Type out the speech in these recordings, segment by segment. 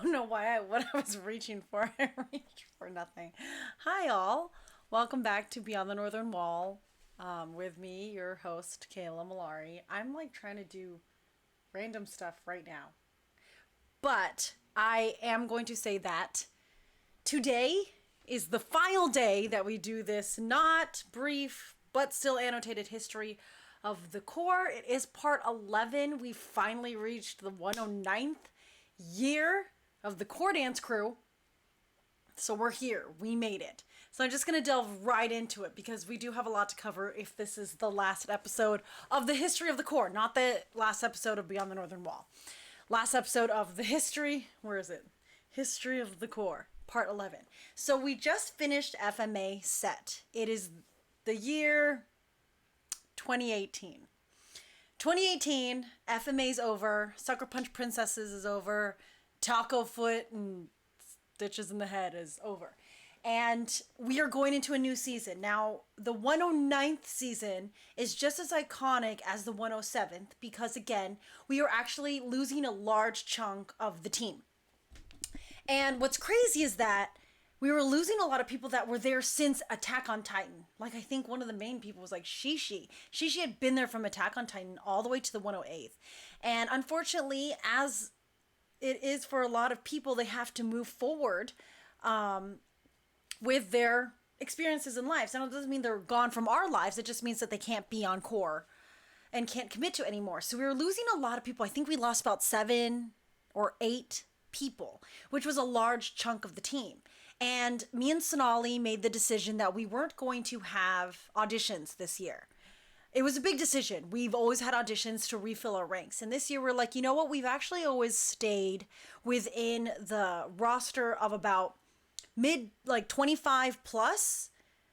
don't know what I was reaching for. I reached for nothing. Hi, all. Welcome back to Beyond the Northern Wall with me, your host, Kayla Malari. I'm like trying to do random stuff right now. But I am going to say that today is the final day that we do this not brief but still annotated history of the Corps. It is part 11. We finally reached the 109th year of the Corps Dance Crew. So we're here. We made it. So I'm just going to delve right into it because we do have a lot to cover if this is the last episode of the history of the Corps, not the last episode of Beyond the Northern Wall. Last episode of the history, where is it? History of the Corps, part 11. So we just finished FMA set. It is the year 2018. 2018, FMA's over, Sucker Punch Princesses is over, Taco Foot and Stitches in the Head is over. And we are going into a new season. Now, the 109th season is just as iconic as the 107th because, again, we are actually losing a large chunk of the team. And what's crazy is that we were losing a lot of people that were there since Attack on Titan. Like, I think one of the main people was like Shishi. Shishi had been there from Attack on Titan all the way to the 108th. And unfortunately, as it is for a lot of people, they have to move forward with their experiences in lives. And it doesn't mean they're gone from our lives. It just means that they can't be on core and can't commit to it anymore. So we were losing a lot of people. I think we lost about 7 or 8 people, which was a large chunk of the team. And me and Sonali made the decision that we weren't going to have auditions this year. It was a big decision. We've always had auditions to refill our ranks. And this year we're like, you know what? We've actually always stayed within the roster of about like 25 plus.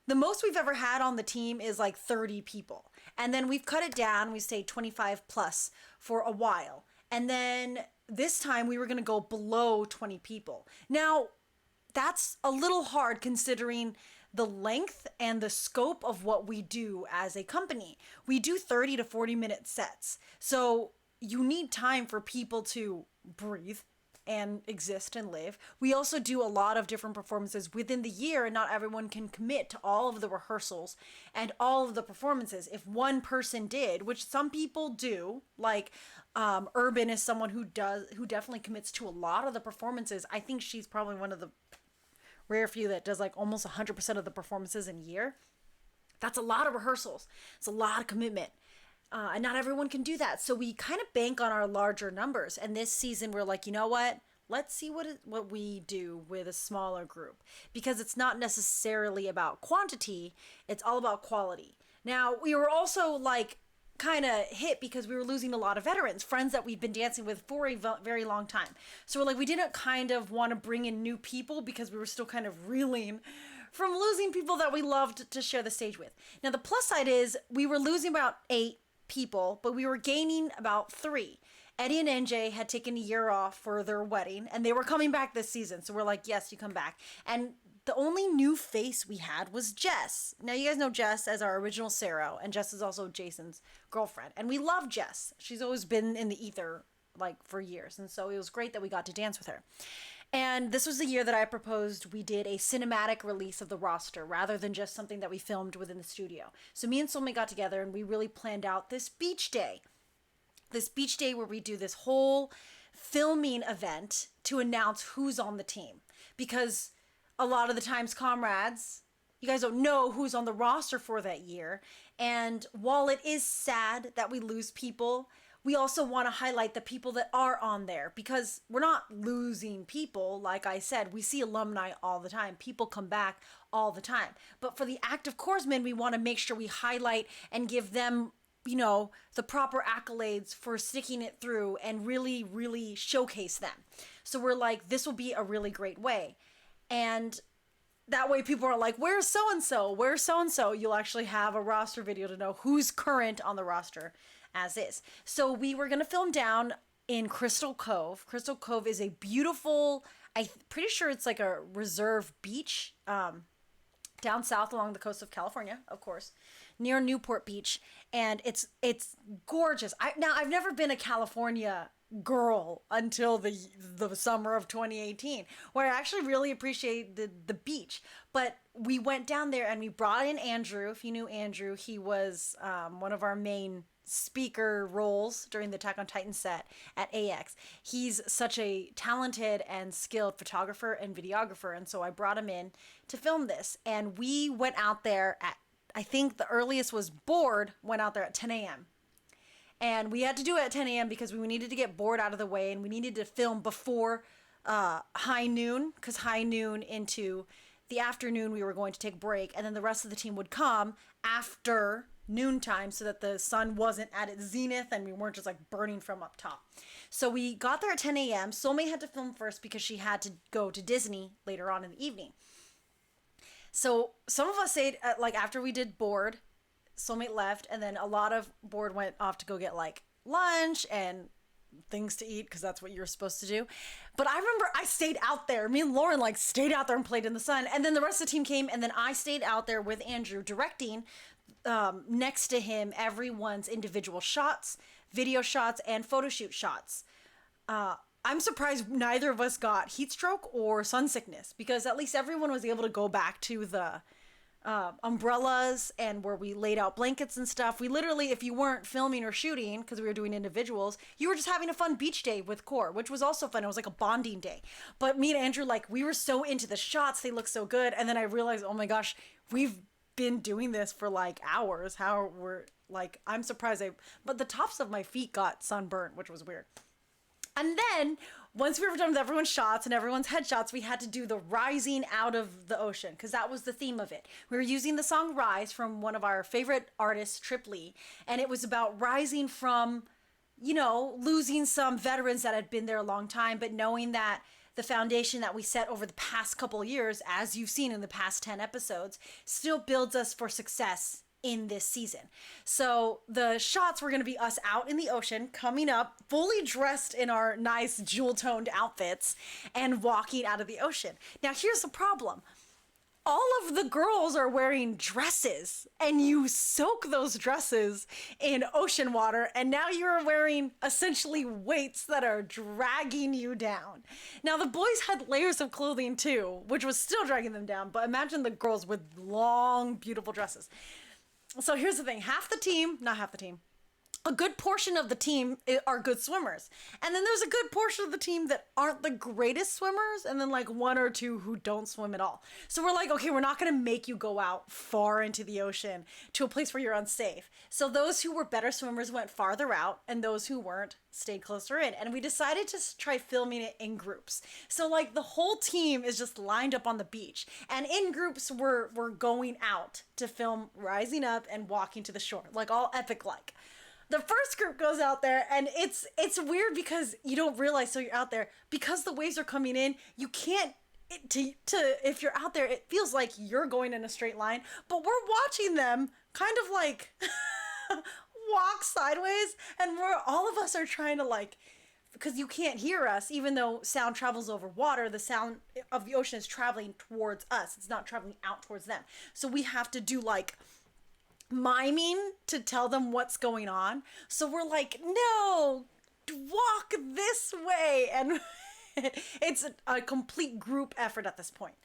The most we've ever had on the team is like 30 people. And then we've cut it down. We stayed 25 plus for a while. And then this time we were going to go below 20 people. Now, that's a little hard considering the length and the scope of what we do as a company. We do 30 to 40 minute sets. So you need time for people to breathe and exist and live. We also do a lot of different performances within the year, and not everyone can commit to all of the rehearsals and all of the performances. If one person did, which some people do, like Urban is someone who definitely commits to a lot of the performances. I think she's probably one of the rare few that does like almost 100% of the performances in a year. That's a lot of rehearsals. It's a lot of commitment. And not everyone can do that. So we kind of bank on our larger numbers. And this season, we're like, you know what? Let's see what we do with a smaller group. Because it's not necessarily about quantity. It's all about quality. Now, we were also like kind of hit because we were losing a lot of veterans, friends that we've been dancing with for a very long time. So we're like, we didn't kind of want to bring in new people because we were still kind of reeling from losing people that we loved to share the stage with. Now, the plus side is we were losing about 8 people, but we were gaining about 3. Eddie and NJ had taken a year off for their wedding, and they were coming back this season. So we're like, yes, you come back. And the only new face we had was Jess. Now, you guys know Jess as our original Sarah, and Jess is also Jason's girlfriend. And we love Jess. She's always been in the ether, like, for years. And so it was great that we got to dance with her. And this was the year that I proposed we did a cinematic release of the roster rather than just something that we filmed within the studio. So me and Soulmate got together and we really planned out this beach day. This beach day where we do this whole filming event to announce who's on the team. Because a lot of the times, comrades, you guys don't know who's on the roster for that year. And while it is sad that we lose people, we also want to highlight the people that are on there because we're not losing people. Like I said, we see alumni all the time. People come back all the time. But for the active corpsmen, we want to make sure we highlight and give them, you know, the proper accolades for sticking it through and really, really showcase them. So we're like, this will be a really great way. And that way people are like, where's so-and-so? Where's so-and-so? You'll actually have a roster video to know who's current on the roster as is. So we were going to film down in Crystal Cove. Crystal Cove is a beautiful, I'm pretty sure it's like a reserve beach down south along the coast of California, of course, near Newport Beach. And it's gorgeous. I've never been a California girl until the summer of 2018, where I actually really appreciate the beach. But we went down there and we brought in Andrew. If you knew Andrew, he was one of our main speaker roles during the Attack on Titan set at AX. He's such a talented and skilled photographer and videographer, and so I brought him in to film this. And we went out there at, I think the earliest was board, went out there at 10 a.m. And we had to do it at 10 a.m. because we needed to get board out of the way, and we needed to film before high noon, because high noon into the afternoon we were going to take a break, and then the rest of the team would come after noontime so that the sun wasn't at its zenith and we weren't just like burning from up top. So we got there at 10 a.m. Soulmate had to film first because she had to go to Disney later on in the evening. So some of us stayed at, like, after we did board, Soulmate left, and then a lot of board went off to go get like lunch and things to eat because that's what you're supposed to do. But I remember I stayed out there. Me and Lauren like stayed out there and played in the sun, and then the rest of the team came, and then I stayed out there with Andrew directing next to him everyone's individual shots, video shots, and photo shoot shots. I'm surprised neither of us got heat stroke or sun sickness, because at least everyone was able to go back to the umbrellas and where we laid out blankets and stuff. We literally, if you weren't filming or shooting, because we were doing individuals, you were just having a fun beach day with Core, which was also fun. It was like a bonding day. But me and Andrew, like, we were so into the shots. They look so good. And then I realized, oh my gosh, we've been doing this for like hours. How we're like, I'm surprised but the tops of my feet got sunburned, which was weird. And then once we were done with everyone's shots and everyone's headshots, we had to do the rising out of the ocean, because that was the theme of it. We were using the song Rise from one of our favorite artists, Trip Lee, and it was about rising from, you know, losing some veterans that had been there a long time, but knowing that the foundation that we set over the past couple of years, as you've seen in the past 10 episodes, still builds us for success in this season. So the shots were going to be us out in the ocean, coming up, fully dressed in our nice jewel-toned outfits, and walking out of the ocean. Now, here's the problem. All of the girls are wearing dresses, and you soak those dresses in ocean water, and now you're wearing essentially weights that are dragging you down. Now, the boys had layers of clothing too, which was still dragging them down, but imagine the girls with long, beautiful dresses. So here's the thing, a good portion of the team are good swimmers. And then there's a good portion of the team that aren't the greatest swimmers, and then like one or two who don't swim at all. So we're like, okay, we're not gonna make you go out far into the ocean to a place where you're unsafe. So those who were better swimmers went farther out, and those who weren't stayed closer in. And we decided to try filming it in groups. So like the whole team is just lined up on the beach, and in groups we're going out to film rising up and walking to the shore, like all epic like. The first group goes out there, and it's weird because you don't realize, so you're out there because the waves are coming in, you can't if you're out there, it feels like you're going in a straight line, but we're watching them kind of like walk sideways, and all of us are trying to, like, because you can't hear us, even though sound travels over water, the sound of the ocean is traveling towards us, it's not traveling out towards them. So we have to do like miming to tell them what's going on. So we're like, no, walk this way, and it's a complete group effort at this point.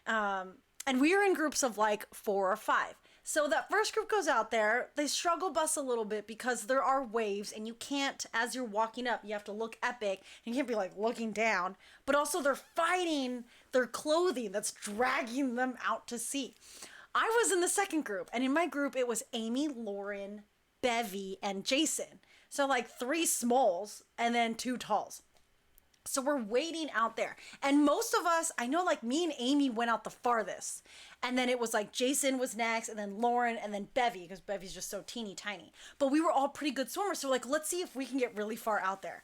And we are in groups of like 4 or 5. So that first group goes out there, they struggle bus a little bit because there are waves, and you can't, as you're walking up, you have to look epic, and you can't be like looking down, but also they're fighting their clothing that's dragging them out to sea. I was in the second group, and in my group, it was Amy, Lauren, Bevy, and Jason. So like 3 smalls and then 2 talls. So we're waiting out there. And most of us, I know like me and Amy went out the farthest. And then it was like Jason was next, and then Lauren, and then Bevy, because Bevy's just so teeny tiny. But we were all pretty good swimmers. So like, let's see if we can get really far out there.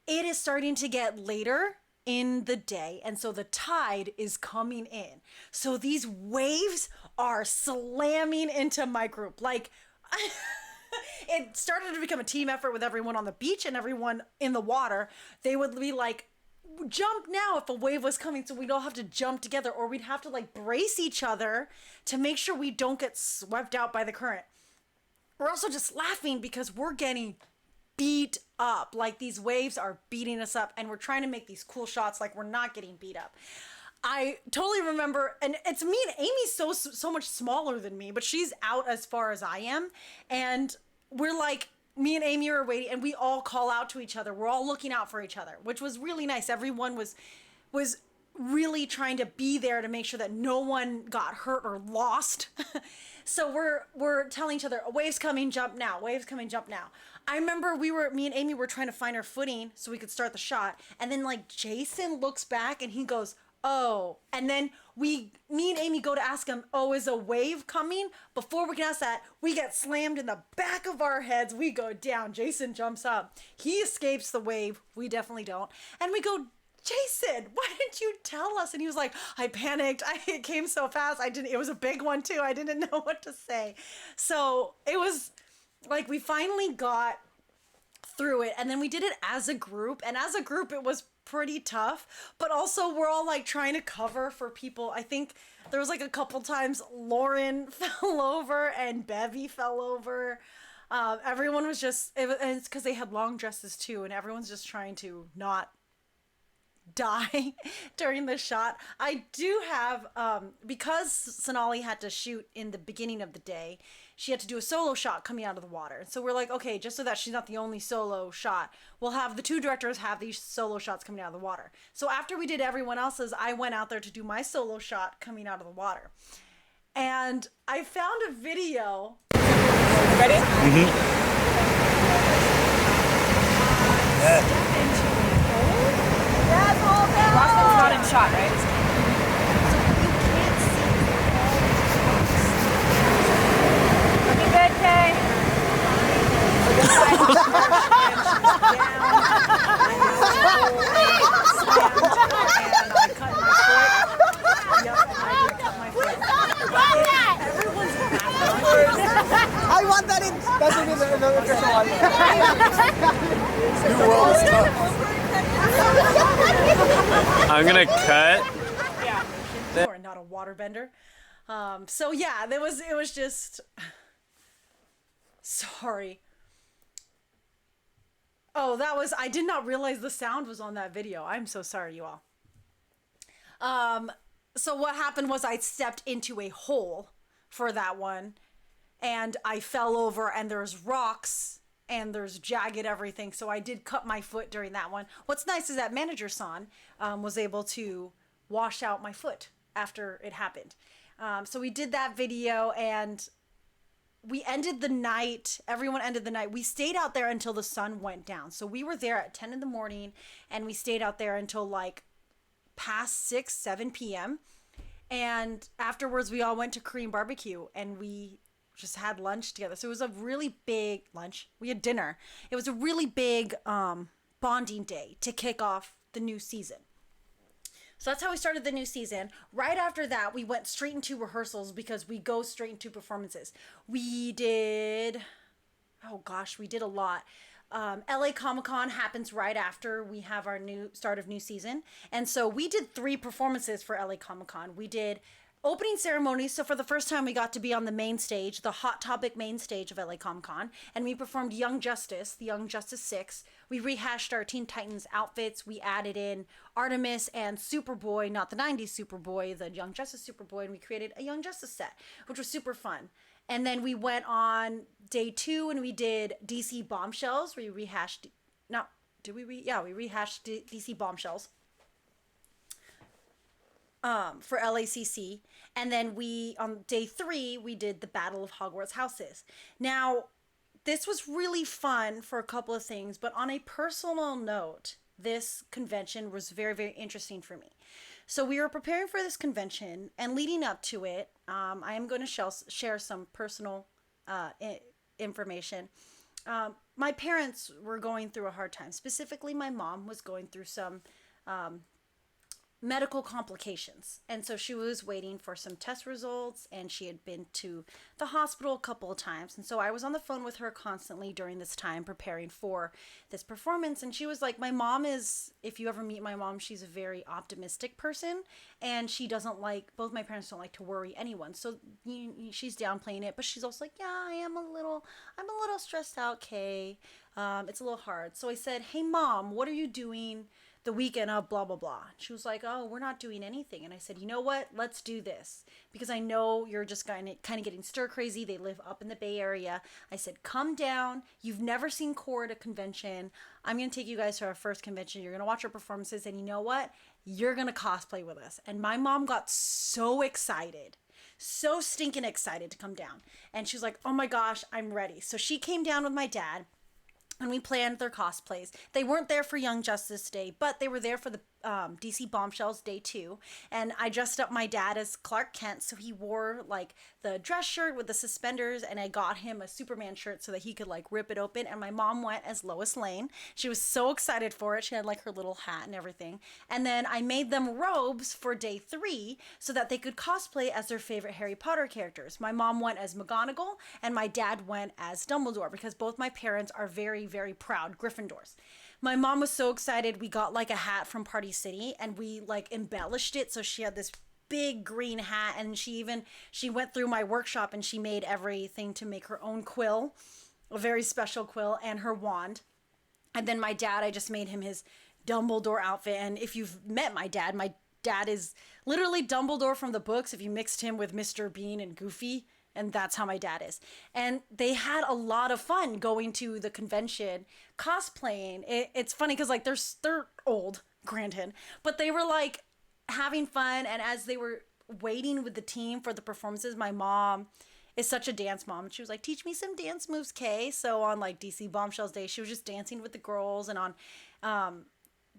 It is starting to get later in the day, and so the tide is coming in. So these waves are slamming into my group. Like, it started to become a team effort with everyone on the beach and everyone in the water. They would be like, jump now if a wave was coming, so we'd all have to jump together, or we'd have to like brace each other to make sure we don't get swept out by the current. We're also just laughing because we're getting beat up. Like these waves are beating us up, and we're trying to make these cool shots like we're not getting beat up. I totally remember, and it's me and Amy's so much smaller than me, but she's out as far as I am, and we're like, me and Amy are waiting, and we all call out to each other. We're all looking out for each other, which was really nice. Everyone was really trying to be there to make sure that no one got hurt or lost. So we're telling each other, a wave's coming, jump now. Wave's coming, jump now. I remember me and Amy were trying to find our footing so we could start the shot, and then like Jason looks back and he goes, oh, and then me and Amy go to ask him, oh, is a wave coming? Before we can ask that, we get slammed in the back of our heads. We go down. Jason jumps up. He escapes the wave. We definitely don't. And we go, Jason, why didn't you tell us? And he was like, I panicked. It came so fast. It was a big one too. I didn't know what to say. So it was like, we finally got through it, and then we did it as a group, and as a group it was pretty tough, but also we're all like trying to cover for people. I think there was like a couple times Lauren fell over and Bevy fell over. Everyone was just, and it's because they had long dresses too, and everyone's just trying to not die during the shot. I do have, because Sonali had to shoot in the beginning of the day, she had to do a solo shot coming out of the water. So we're like, okay, just so that she's not the only solo shot, we'll have the two directors have these solo shots coming out of the water. So after we did everyone else's, I went out there to do my solo shot coming out of the water. And I found a video. Ready? Mm-hmm. Rossman's not in shot, right? Looking good, Kay. I want that in. That's in the New world is tough. I'm gonna cut. Yeah. Or not a waterbender. So yeah, it was just. Sorry. Oh, I did not realize the sound was on that video. I'm so sorry, you all. So what happened was I stepped into a hole for that one, and I fell over, and there's rocks and there's jagged everything. So I did cut my foot during that one. What's nice is that Manager San was able to wash out my foot after it happened. So we did that video, and we ended the night. Everyone ended the night. We stayed out there until the sun went down. So we were there at 10 in the morning, and we stayed out there until like past 7 p.m. And afterwards, we all went to Korean barbecue, and we just had lunch together. So it was a really big lunch. We had dinner. It was a really big bonding day to kick off the new season. So that's how we started the new season. Right after that, we went straight into rehearsals because we go straight into performances. We did a lot. LA Comic-Con happens right after we have our new start of new season. And so we did 3 performances for LA Comic-Con. We did opening ceremonies. So for the first time, we got to be on the main stage, the Hot Topic main stage of LA Comic-Con. And we performed Young Justice, the Young Justice 6. We rehashed our Teen Titans outfits. We added in Artemis and Superboy, not the 90s Superboy, the Young Justice Superboy. And we created a Young Justice set, which was super fun. And then we went on day 2 and we did DC Bombshells. We rehashed, we rehashed DC Bombshells for LACC. And then on day 3, we did the Battle of Hogwarts Houses. Now, this was really fun for a couple of things, but on a personal note, this convention was very, very interesting for me. So we were preparing for this convention, and leading up to it, I am going to share some personal information. My parents were going through a hard time. Specifically, my mom was going through some medical complications. And so she was waiting for some test results, and she had been to the hospital a couple of times. And so I was on the phone with her constantly during this time preparing for this performance. And she was like, my mom is, if you ever meet my mom, she's a very optimistic person, and she doesn't like, both my parents don't like to worry anyone. So she's downplaying it, but she's also like, yeah, I'm a little little stressed out, Kay. It's a little hard. So I said, hey, Mom, what are you doing the weekend of blah, blah, blah? She was like, oh, we're not doing anything. And I said, you know what? Let's do this. Because I know you're just kind of getting stir crazy. They live up in the Bay Area. I said, come down. You've never seen core at a convention. I'm going to take you guys to our first convention. You're going to watch our performances. And you know what? You're going to cosplay with us. And my mom got so excited. So stinking excited to come down. And she was like, oh my gosh, I'm ready. So she came down with my dad. And we planned their cosplays. They weren't there for Young Justice Day, but they were there for the DC Bombshells Day 2. And I dressed up my dad as Clark Kent, so he wore like the dress shirt with the suspenders, and I got him a Superman shirt so that he could like rip it open. And my mom went as Lois Lane. She was so excited for it. She had like her little hat and everything. And then I made them robes for Day 3 so that they could cosplay as their favorite Harry Potter characters. My mom went as McGonagall, and my dad went as Dumbledore, because both my parents are very, very proud Gryffindors. My mom was so excited. We got like a hat from Party City, and we like embellished it. So she had this big green hat, and she went through my workshop and she made everything to make her own quill, a very special quill, and her wand. And then my dad, I just made him his Dumbledore outfit. And if you've met my dad is literally Dumbledore from the books if you mixed him with Mr. Bean and Goofy. And that's how my dad is. And they had a lot of fun going to the convention, cosplaying. It's funny because like they're old, granted, but they were like having fun. And as they were waiting with the team for the performances, my mom is such a dance mom. She was like, teach me some dance moves, Kay. So on like DC Bombshells Day, she was just dancing with the girls. And on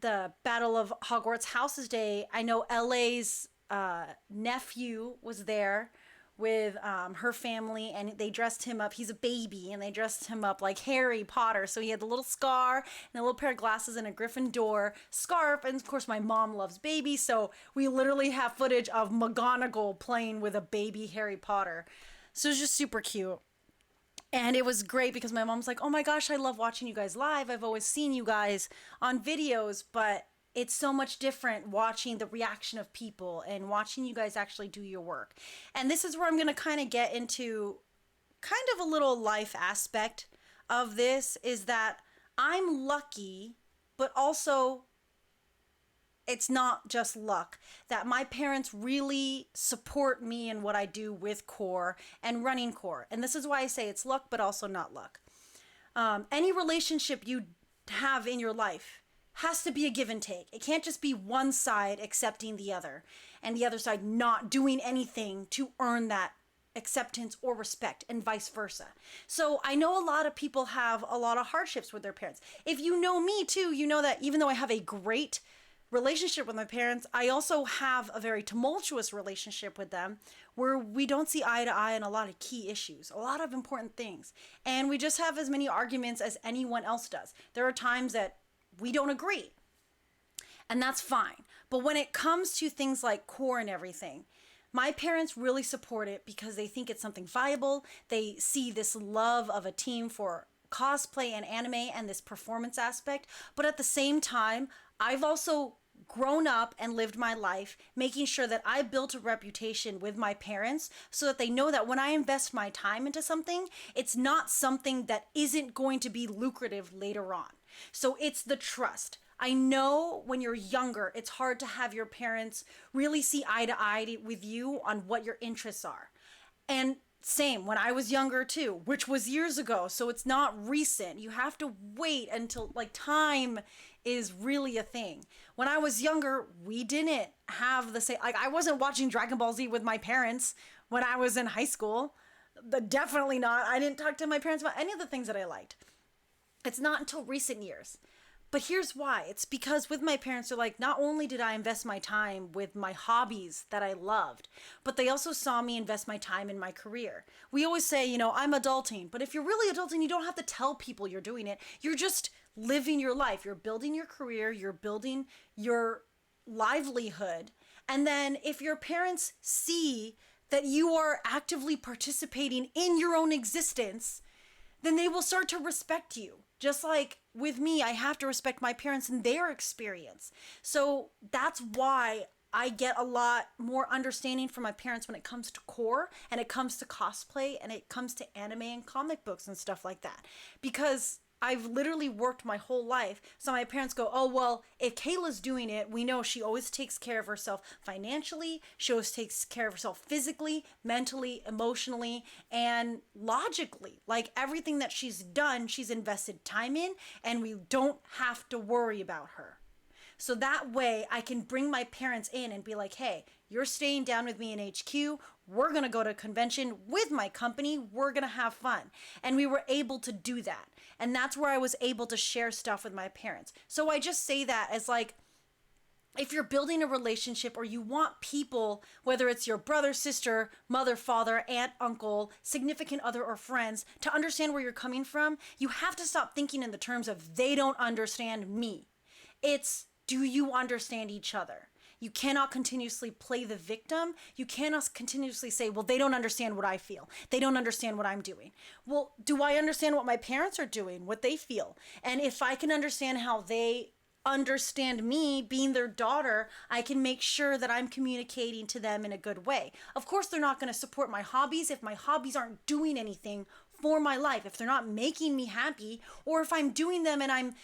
the Battle of Hogwarts Houses Day, I know LA's nephew was there with her family, and they dressed him up. He's a baby, and they dressed him up like Harry Potter. So he had the little scar and a little pair of glasses and a Gryffindor scarf. And of course, my mom loves babies, so we literally have footage of McGonagall playing with a baby Harry Potter. So it's just super cute. And it was great because my mom's like, oh my gosh, I love watching you guys live. I've always seen you guys on videos, but it's so much different watching the reaction of people and watching you guys actually do your work. And this is where I'm going to kind of get into kind of a little life aspect of this, is that I'm lucky, but also it's not just luck, that my parents really support me in what I do with core and running core. And this is why I say it's luck, but also not luck. Any relationship you have in your life has to be a give and take. It can't just be one side accepting the other and the other side not doing anything to earn that acceptance or respect, and vice versa. So I know a lot of people have a lot of hardships with their parents. If you know me too, you know that even though I have a great relationship with my parents, I also have a very tumultuous relationship with them where we don't see eye to eye on a lot of key issues, a lot of important things. And we just have as many arguments as anyone else does. There are times that we don't agree, and that's fine. But when it comes to things like core and everything, my parents really support it because they think it's something viable. They see this love of a team for cosplay and anime and this performance aspect. But at the same time, I've also grown up and lived my life making sure that I built a reputation with my parents so that they know that when I invest my time into something, it's not something that isn't going to be lucrative later on. So it's the trust. I know when you're younger, it's hard to have your parents really see eye to eye with you on what your interests are. And same when I was younger too, which was years ago. So it's not recent. You have to wait until like time is really a thing. When I was younger, we didn't have the same, like I wasn't watching Dragon Ball Z with my parents when I was in high school. Definitely not. I didn't talk to my parents about any of the things that I liked. It's not until recent years. But here's why. It's because with my parents, they're like, not only did I invest my time with my hobbies that I loved, but they also saw me invest my time in my career. We always say, you know, I'm adulting. But if you're really adulting, you don't have to tell people you're doing it. You're just living your life. You're building your career. You're building your livelihood. And then if your parents see that you are actively participating in your own existence, then they will start to respect you. Just like with me, I have to respect my parents and their experience. So that's why I get a lot more understanding from my parents when it comes to core and it comes to cosplay and it comes to anime and comic books and stuff like that. Because I've literally worked my whole life. So my parents go, oh, well, if Kayla's doing it, we know she always takes care of herself financially. She always takes care of herself physically, mentally, emotionally, and logically. Like everything that she's done, she's invested time in, and we don't have to worry about her. So that way I can bring my parents in and be like, hey, you're staying down with me in HQ. We're going to go to a convention with my company. We're going to have fun. And we were able to do that. And that's where I was able to share stuff with my parents. So I just say that as like, if you're building a relationship or you want people, whether it's your brother, sister, mother, father, aunt, uncle, significant other, or friends, to understand where you're coming from, you have to stop thinking in the terms of they don't understand me. It's, do you understand each other? You cannot continuously play the victim. You cannot continuously say, well, they don't understand what I feel. They don't understand what I'm doing. Well, do I understand what my parents are doing, what they feel? And if I can understand how they understand me being their daughter, I can make sure that I'm communicating to them in a good way. Of course, they're not going to support my hobbies if my hobbies aren't doing anything for my life, if they're not making me happy, or if I'm doing them and I'm,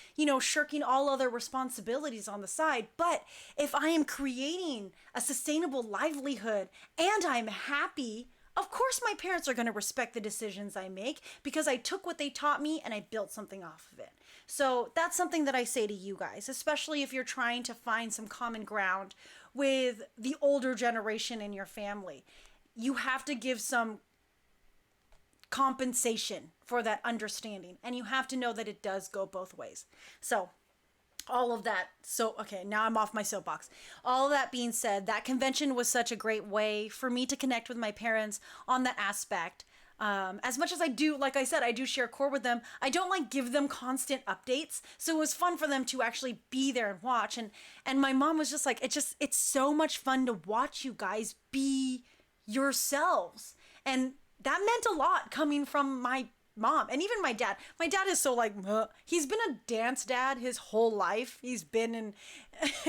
shirking all other responsibilities on the side. But if I am creating a sustainable livelihood and I'm happy, of course my parents are going to respect the decisions I make because I took what they taught me and I built something off of it. So that's something that I say to you guys, especially if you're trying to find some common ground with the older generation in your family. You have to give some compensation for that understanding, and you have to know that it does go both ways. So all of that. So, okay, now I'm off my soapbox. All of that being said, that convention was such a great way for me to connect with my parents on that aspect. As much as I do, like I said, I do share core with them, I don't give them constant updates. So it was fun for them to actually be there and watch. And my mom was just like, it's so much fun to watch you guys be yourselves. And that meant a lot coming from my mom and even my dad. My dad is so he's been a dance dad his whole life. He's been in,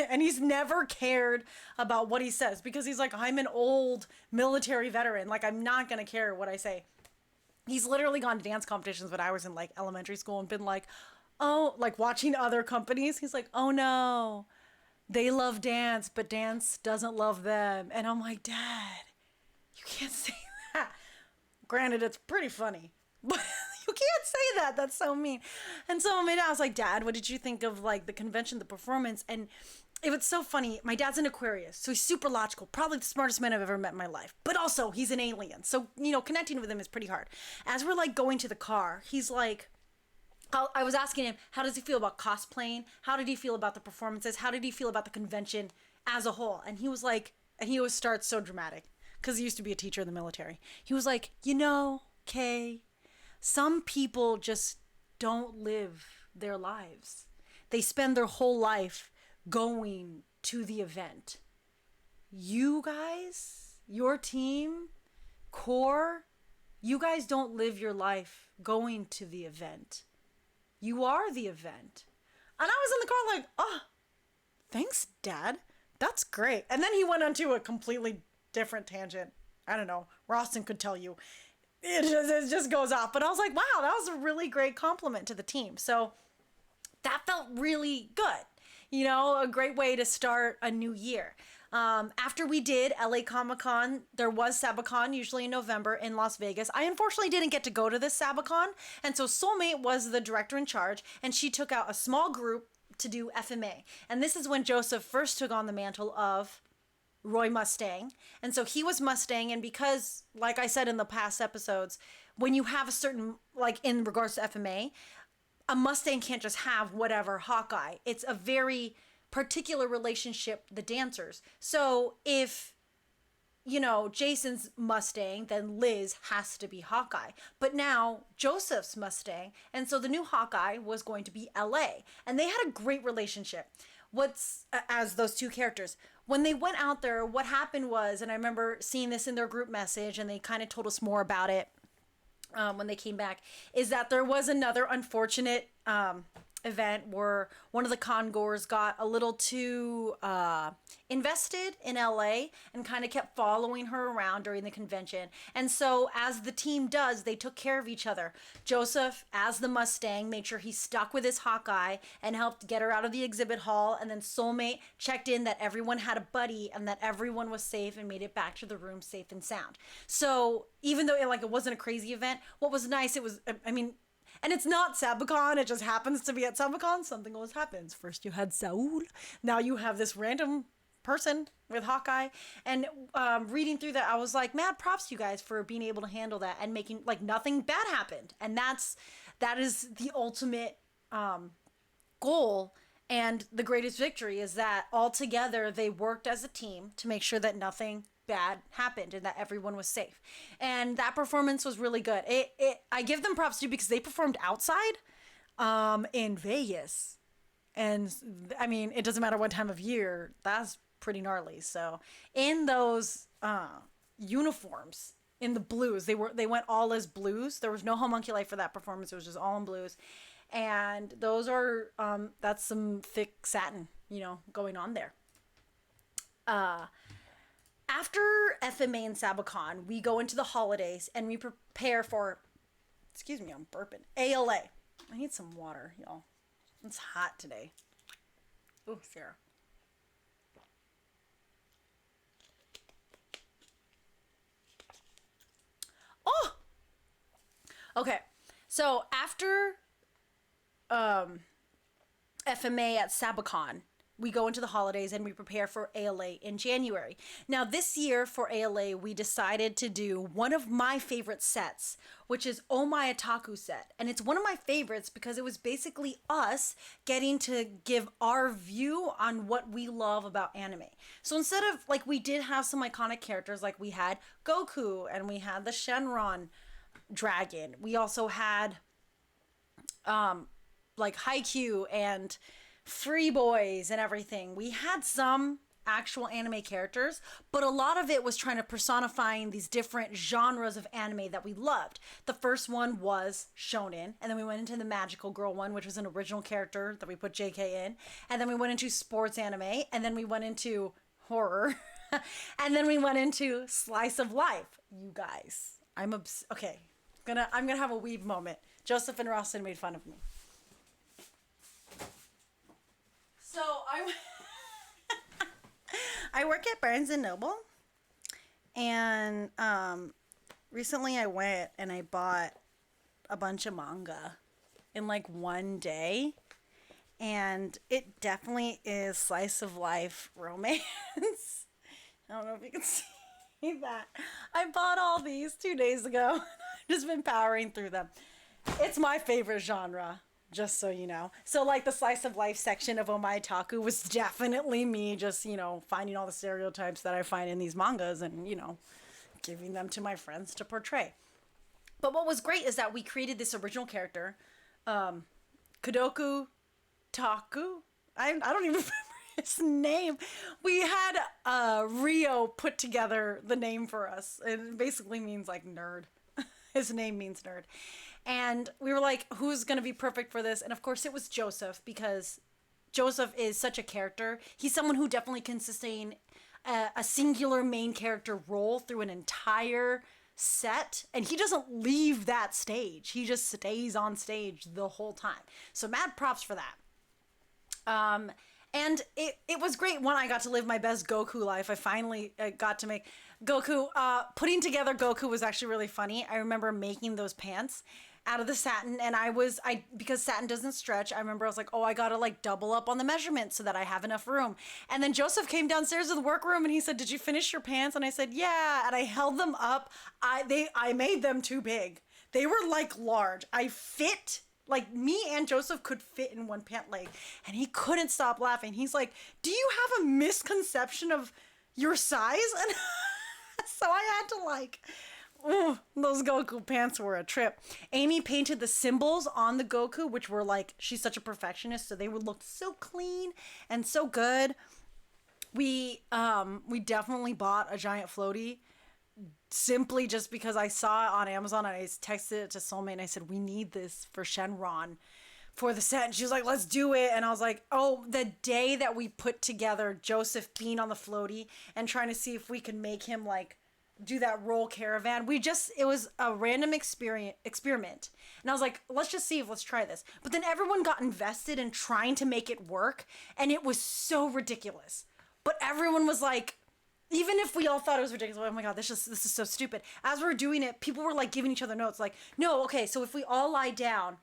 and he's never cared about what he says because he's like, I'm an old military veteran. I'm not going to care what I say. He's literally gone to dance competitions when I was in elementary school and been watching other companies. He's like, oh no, they love dance, but dance doesn't love them. And I'm like, Dad, you can't say that. Granted, it's pretty funny, but you can't say that. That's so mean. And so I was like, Dad, what did you think of the convention, the performance? And it was so funny. My dad's an Aquarius, so he's super logical, probably the smartest man I've ever met in my life. But also, he's an alien. So, connecting with him is pretty hard. As we're going to the car, he's like, I was asking him, how does he feel about cosplaying? How did he feel about the performances? How did he feel about the convention as a whole? And he was like, and he always starts so dramatic because he used to be a teacher in the military. He was like, Kay, some people just don't live their lives. They spend their whole life going to the event. You guys, your team, core, you guys don't live your life going to the event. You are the event. And I was in the car oh, thanks, Dad. That's great. And then he went onto a completely different tangent. I don't know. Rostin could tell you. It just goes off. But I was like, wow, that was a really great compliment to the team. So that felt really good. A great way to start a new year. After we did LA Comic-Con, there was Sabacon, usually in November in Las Vegas. I unfortunately didn't get to go to this Sabacon. And so Soulmate was the director in charge, and she took out a small group to do FMA. And this is when Joseph first took on the mantle of Roy Mustang. And so he was Mustang. And because, like I said in the past episodes, when you have a certain, in regards to FMA, a Mustang can't just have whatever Hawkeye. It's a very particular relationship, the dancers. So if, Jason's Mustang, then Liz has to be Hawkeye. But now Joseph's Mustang. And so the new Hawkeye was going to be LA. And they had a great relationship. As those two characters. When they went out there, what happened was, and I remember seeing this in their group message, and they kind of told us more about it when they came back, is that there was another unfortunate event where one of the Congors got a little too invested in LA and kind of kept following her around during the convention. And so, as the team does, they took care of each other. Joseph, as the Mustang, made sure he stuck with his Hawkeye and helped get her out of the exhibit hall. And then Soulmate checked in that everyone had a buddy and that everyone was safe and made it back to the room safe and sound. So, even though it wasn't a crazy event, what was nice, it was, I mean, and it's not Sabacon, it just happens to be at Sabacon. Something always happens. First you had Saul, now you have this random person with Hawkeye. And reading through that, I was like, mad props to you guys for being able to handle that and making, nothing bad happened. And that is the ultimate goal and the greatest victory, is that all together they worked as a team to make sure that nothing bad happened and that everyone was safe. And that performance was really good. I give them props too, because they performed outside in Vegas. And I mean, it doesn't matter what time of year, that's pretty gnarly. So in those uniforms, in the blues, they went all as blues. There was no homunculi for that performance. It was just all in blues. And those are that's some thick satin, going on there. After FMA and Sabacon, we go into the holidays and we prepare for, excuse me, I'm burping, ALA. I need some water, y'all. It's hot today. Oh, Sarah. Oh! Okay, so after FMA at Sabacon, we go into the holidays and we prepare for ALA in January. Now, this year for ALA, we decided to do one of my favorite sets, which is Oh My Otaku set. And it's one of my favorites because it was basically us getting to give our view on what we love about anime. So instead of, we did have some iconic characters, we had Goku and we had the Shenron dragon. We also had, Haikyuu and Free Boys and everything. We had some actual anime characters, but a lot of it was trying to personifying these different genres of anime that we loved. The first one was shonen, and then we went into the magical girl one, which was an original character that we put JK in, and then we went into sports anime, and then we went into horror, and then we went into slice of life. You guys, okay, I'm gonna have a weeb moment. Joseph and Rossin made fun of me. So I work at Barnes and Noble, and recently I went and I bought a bunch of manga in one day, and it definitely is slice of life romance. I don't know if you can see that. I bought all these 2 days ago. I've just been powering through them. It's my favorite genre. Just so you know. So the slice of life section of Oh My Otaku was definitely me just, finding all the stereotypes that I find in these mangas and, giving them to my friends to portray. But what was great is that we created this original character, Kodoku Taku. I don't even remember his name. We had Rio put together the name for us. It basically means nerd. His name means nerd. And we were like, who's going to be perfect for this? And of course it was Joseph, because Joseph is such a character. He's someone who definitely can sustain a singular main character role through an entire set. And he doesn't leave that stage. He just stays on stage the whole time. So mad props for that. And it was great when I got to live my best Goku life. I finally got to make Goku. Putting together Goku was actually really funny. I remember making those pants out of the satin, and because satin doesn't stretch, I remember I was like, oh, I gotta double up on the measurements so that I have enough room. And then Joseph came downstairs to the workroom and he said, did you finish your pants? And I said, yeah. And I held them up. I made them too big. They were large. I fit. Me and Joseph could fit in one pant leg, and he couldn't stop laughing. He's like, do you have a misconception of your size? And so I had to those Goku pants were a trip. Amy painted the symbols on the Goku, which were she's such a perfectionist, so they would look so clean and so good. We definitely bought a giant floaty, simply just because I saw it on Amazon and I texted it to Soulmate and I said, we need this for Shenron. for the set, and she was like, let's do it. And I was like, oh, the day that we put together Joseph being on the floaty and trying to see if we could make him like do that roll caravan, it was a random experiment, and I was like, let's try this. But then everyone got invested in trying to make it work, and it was so ridiculous. But everyone was like, even if we all thought it was ridiculous, oh my god, this is so stupid. As we were doing it, people were like giving each other notes, like, no, okay, so if we all lie down,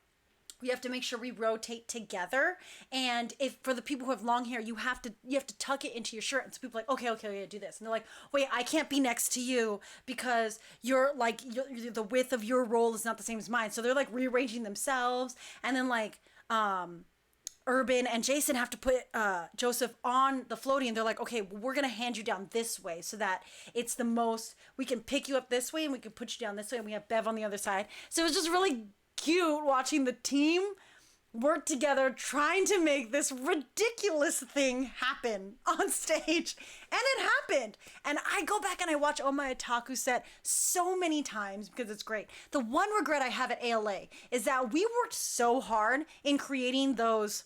we have to make sure we rotate together, and if for the people who have long hair, you have to tuck it into your shirt. And so people are like, okay, do this, and they're like, wait, I can't be next to you because the width of your roll is not the same as mine. So they're like rearranging themselves, and then like Urban and Jason have to put Joseph on the floaty, and they're like, okay, well, we're gonna hand you down this way so that it's the most, we can pick you up this way and we can put you down this way, and we have Bev on the other side. So it was just really cute watching the team work together trying to make this ridiculous thing happen on stage, and it happened. And I go back and I watch Oh My Otaku set so many times because it's great. The one regret I have at ALA is that we worked so hard in creating those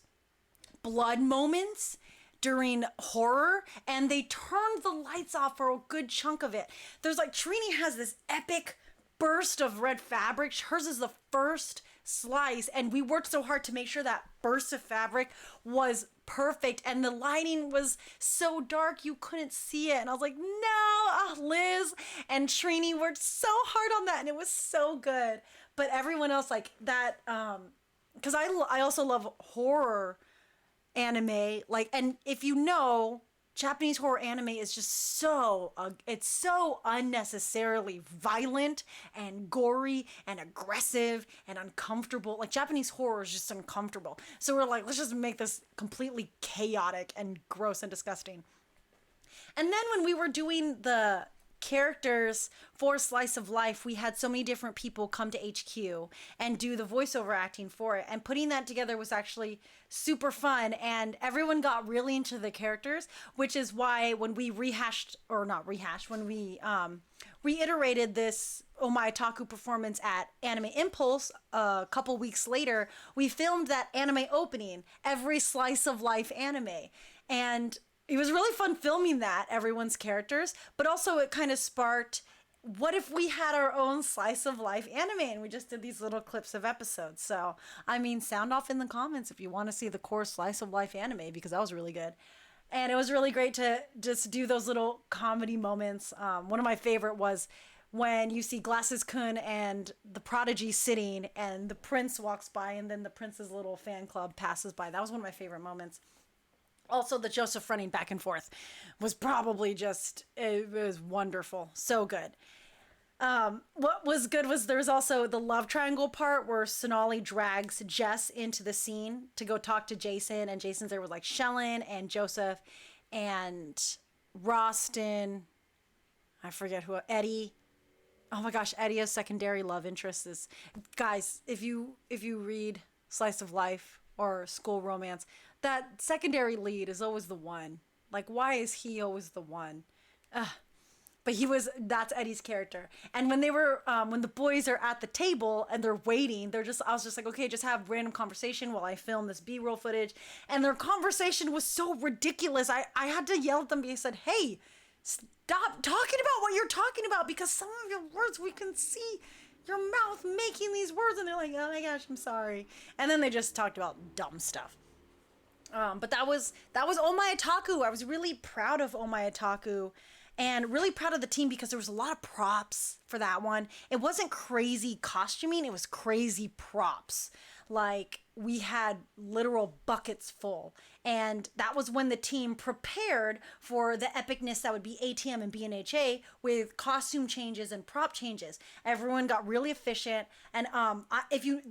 blood moments during horror, and they turned the lights off for a good chunk of it. There's like, Trini has this epic burst of red fabric. Hers is the first slice, and we worked so hard to make sure that burst of fabric was perfect, and the lighting was so dark you couldn't see it, and I was like, no, Liz and Trini worked so hard on that, and it was so good. But everyone else, like that, because I also love horror anime, like, and if you know, Japanese horror anime is just so it's so unnecessarily violent and gory and aggressive and uncomfortable. Like, Japanese horror is just uncomfortable, so we're like, let's just make this completely chaotic and gross and disgusting. And then when we were doing the characters for Slice of Life, we had so many different people come to HQ and do the voiceover acting for it, and putting that together was actually super fun, and everyone got really into the characters, which is why when we reiterated this Oh My Otaku performance at Anime Impulse a couple weeks later, we filmed that anime opening, every Slice of Life anime, and it was really fun filming that, everyone's characters, but also it kind of sparked, what if we had our own Slice of Life anime, and we just did these little clips of episodes. So, I mean, sound off in the comments if you want to see the core Slice of Life anime, because that was really good. And it was really great to just do those little comedy moments. One of my favorite was when you see Glasses-kun and the Prodigy sitting, and the prince walks by, and then the prince's little fan club passes by. That was one of my favorite moments. Also, the Joseph running back and forth was probably just, it was wonderful. So good. What was good was there was also the love triangle part where Sonali drags Jess into the scene to go talk to Jason, and Jason's there with like Shellen and Joseph and Roston. I forget who, Eddie. Oh my gosh, Eddie's secondary love interest is, guys, if you read Slice of Life or School Romance, that secondary lead is always the one. Like, why is he always the one? But that's Eddie's character. And when they were, when the boys are at the table and they're waiting, I was just like, okay, just have random conversation while I film this B-roll footage. And their conversation was so ridiculous. I had to yell at them because I said, hey, stop talking about what you're talking about, because some of your words, we can see your mouth making these words. And they're like, oh my gosh, I'm sorry. And then they just talked about dumb stuff. But that was Oh My Otaku. I was really proud of Oh My Otaku, and really proud of the team because there was a lot of props for that one. It wasn't crazy costuming, it was crazy props. Like, we had literal buckets full, and that was when the team prepared for the epicness that would be ATM and BNHA with costume changes and prop changes. Everyone got really efficient, and if you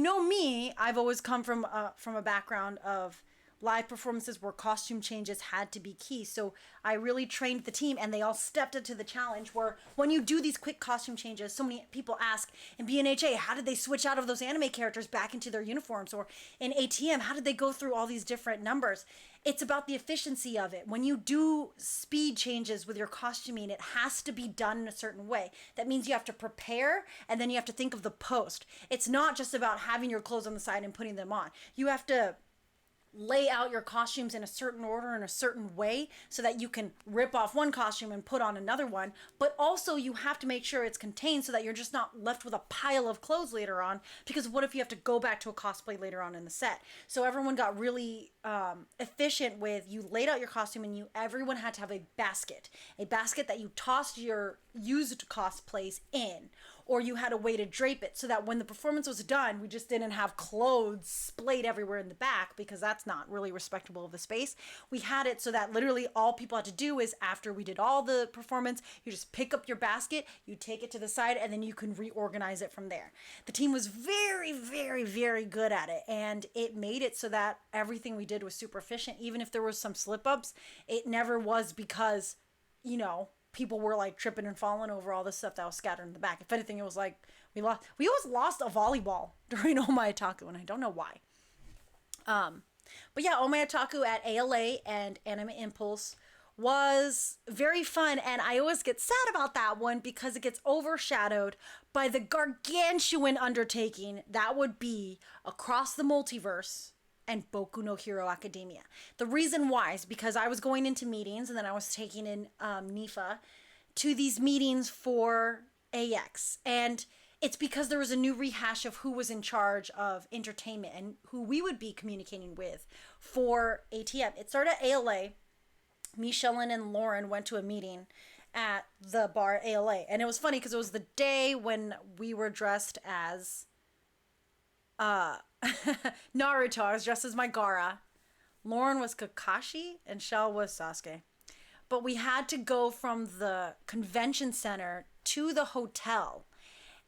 know me, I've always come from a background of live performances where costume changes had to be key. So I really trained the team, and they all stepped into the challenge where when you do these quick costume changes, so many people ask in BNHA, how did they switch out of those anime characters back into their uniforms? Or in ATM, how did they go through all these different numbers? It's about the efficiency of it. When you do speed changes with your costuming, it has to be done in a certain way. That means you have to prepare, and then you have to think of the post. It's not just about having your clothes on the side and putting them on. You have to lay out your costumes in a certain order, in a certain way, so that you can rip off one costume and put on another one. But also you have to make sure it's contained so that you're just not left with a pile of clothes later on, because what if you have to go back to a cosplay later on in the set? So everyone got really efficient with, you laid out your costume, and everyone had to have a basket that you tossed your used cosplays in, or you had a way to drape it so that when the performance was done, we just didn't have clothes splayed everywhere in the back, because that's not really respectable of the space. We had it so that literally all people had to do is, after we did all the performance, you just pick up your basket, you take it to the side, and then you can reorganize it from there. The team was very, very, very good at it, and it made it so that everything we did was super efficient. Even if there was some slip-ups, it never was because, people were like tripping and falling over all this stuff that was scattered in the back. If anything, it was like we always lost a volleyball during Omae Otaku, and I don't know why. But yeah, Omae Otaku at ALA and Anime Impulse was very fun, and I always get sad about that one because it gets overshadowed by the gargantuan undertaking that would be Across the Multiverse and Boku no Hero Academia. The reason why is because I was going into meetings, and then I was taking in NIFA to these meetings for AX. And it's because there was a new rehash of who was in charge of entertainment and who we would be communicating with for ATM. It started at ALA. Me, Shellen, and Lauren went to a meeting at the bar at ALA. And it was funny because it was the day when we were dressed as Naruto. I was dressed as my Gaara. Lauren was Kakashi and Shell was Sasuke. But we had to go from the convention center to the hotel,